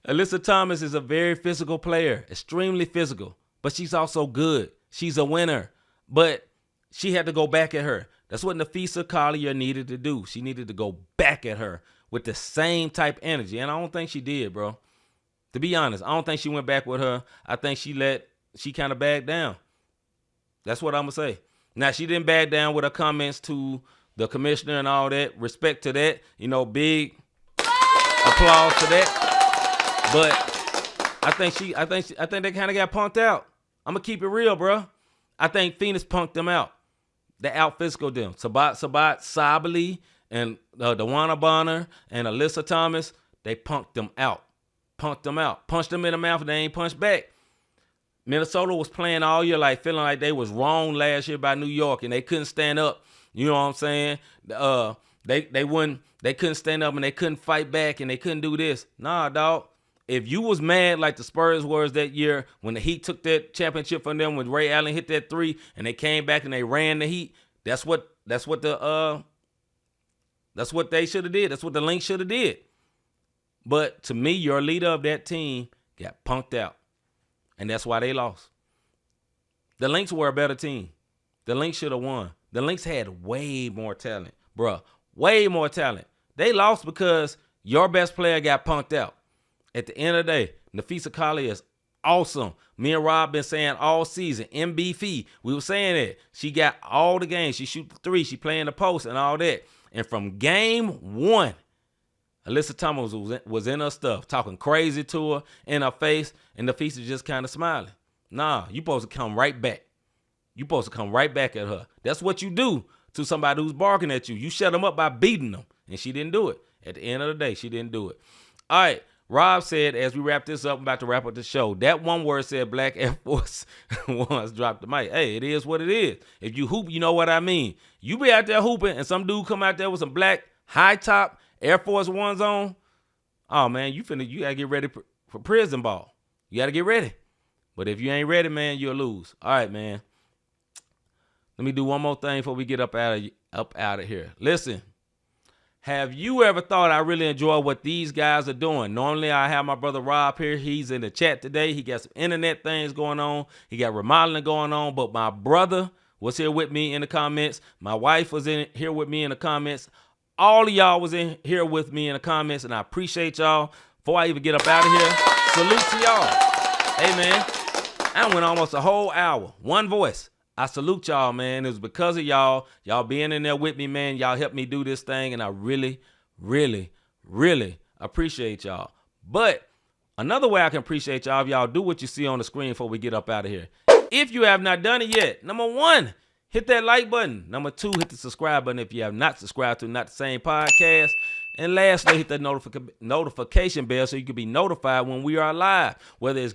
Alyssa Thomas is a very physical player, extremely physical, but she's also good. She's a winner, but she had to go back at her. That's what Nafisa Collier needed to do. She needed to go back at her with the same type energy, and I don't think she did, bro. To be honest, I don't think she went back with her. I think she kind of backed down. That's what I'm going to say. Now, she didn't back down with her comments to the commissioner and all that. Respect to that. Big applause to that. But I think they kind of got punked out. I'm gonna keep it real, bro. I think Phoenix punked them out. They out physical them. Sabat Sabali and Dewana Bonner and Alyssa Thomas, they punked them out. Punched them in the mouth and they ain't punched back. Minnesota was playing all year feeling like they was wrong last year by New York and they couldn't stand up. You know what I'm saying? They couldn't stand up and they couldn't fight back and they couldn't do this. Nah, dog. If you was mad like the Spurs was that year when the Heat took that championship from them when Ray Allen hit that three and they came back and they ran the Heat, that's what they should have did. That's what the Lynx should have did. But to me, your leader of that team got punked out. and that's why they lost. The Lynx were a better team. The Lynx should have won. The Lynx had way more talent, bruh. Way more talent. They lost because your best player got punked out. At the end of the day, Nafisa Kali is awesome. Me and Rob been saying all season, MVP. We were saying that. She got all the games. She shoot the three. She playing the post and all that. And from game one, Alyssa Thomas was in her stuff, talking crazy to her in her face, and Nafisa just kind of smiling. Nah, you supposed to come right back. You supposed to come right back at her. That's what you do to somebody who's barking at you. You shut them up by beating them, and she didn't do it. At the end of the day, she didn't do it. All right, Rob said, as we wrap this up, I'm about to wrap up the show, that one word said Black Air Force Ones dropped the mic. Hey, it is what it is. If you hoop, you know what I mean. You be out there hooping, and some dude come out there with some black high-top Air Force Ones on. Oh, man, you gotta get ready for prison ball. You gotta get ready. But if you ain't ready, man, you'll lose. All right, man. Let me do one more thing before we get up out of here. Listen, have you ever thought I really enjoy what these guys are doing? Normally, I have my brother Rob here. He's in the chat today. He got some internet things going on. He got remodeling going on. But my brother was here with me in the comments. My wife was in here with me in the comments. All of y'all was in here with me in the comments, and I appreciate y'all. Before I even get up out of here, salute to y'all. Hey, man, I went almost a whole hour. One voice. I salute y'all, man. It was because of y'all. Y'all being in there with me, man. Y'all helped me do this thing, and I really, really, really appreciate y'all. But another way I can appreciate y'all, if y'all do what you see on the screen before we get up out of here. If you have not done it yet, number one, hit that like button. Number two, hit the subscribe button if you have not subscribed to Not the Same Podcast. And lastly, hit that notification bell so you can be notified when we are live, whether it's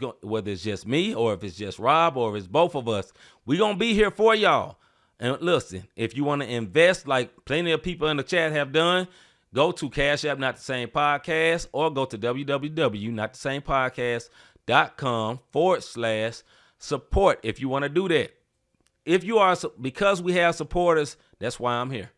just me or if it's just Rob or if it's both of us. We're going to be here for y'all. And listen, if you want to invest like plenty of people in the chat have done, go to Cash App Not the Same Podcast or go to www.notthesamepodcast.com/support if you want to do that. If you are, because we have supporters, that's why I'm here.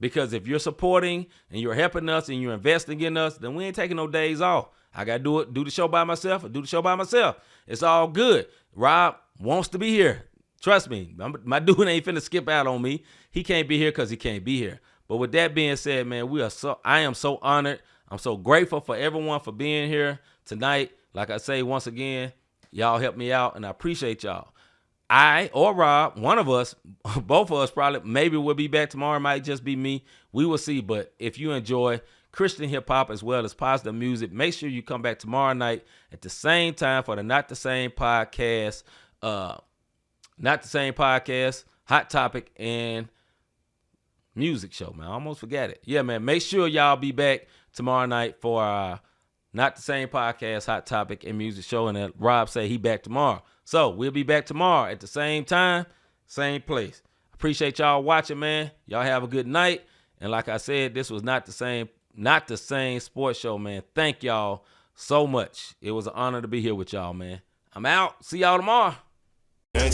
Because if you're supporting and you're helping us and you're investing in us, then we ain't taking no days off. I got to do the show by myself or do the show by myself. It's all good. Rob wants to be here. Trust me. My dude ain't finna skip out on me. He can't be here because he can't be here. But with that being said, man, I am so honored. I'm so grateful for everyone for being here tonight. Like I say, once again, y'all help me out, and I appreciate y'all. I or Rob, one of us, both of us probably, maybe we'll be back tomorrow. It might just be me. We will see. But if you enjoy Christian hip hop as well as positive music, make sure you come back tomorrow night at the same time for the Not the Same Podcast, Hot Topic and Music Show, man. I almost forgot it. Yeah, man. Make sure y'all be back tomorrow night for our Not the Same Podcast, Hot Topic and Music Show. And Rob say he back tomorrow. So we'll be back tomorrow at the same time, same place. Appreciate y'all watching, man. Y'all have a good night. And like I said, this was not the same sports show, man. Thank y'all so much. It was an honor to be here with y'all, man. I'm out. See y'all tomorrow. Yeah,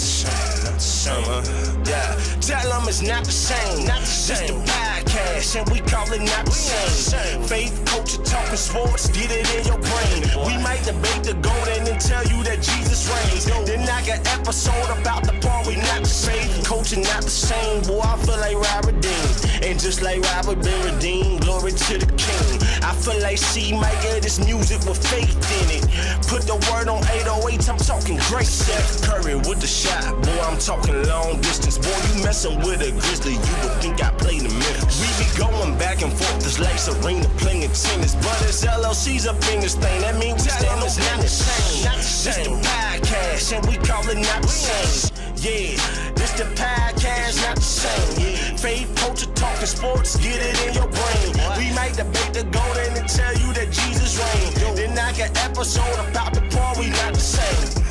tell them it's not the same. This the podcast, and we call it Not the Same. Faith, culture, talking sports, get it in your brain. We might debate the golden and tell you that Jesus reigns. Then I got episode about the part we not the same. Culture not the same, boy, I feel like Robert redeemed. And just like Robert been redeemed, glory to the King. I feel like C might get this music with faith in it. Put the word on 808, I'm talking great. Steph Curry with the shot, boy, I'm talking long distance. Boy, you messing with a Grizzly, you would think I played in Memphis. We be going back and forth, this like Serena playing tennis. But it's LLC's up in this thing, that means we stand is not the same. This the podcast, and we call it Not the Same. Yeah, this the podcast, not the same. Faith, culture, talking sports, get it in your brain. We might debate the golden and tell you that Jesus reigns. Then I got episode about the part we not the same.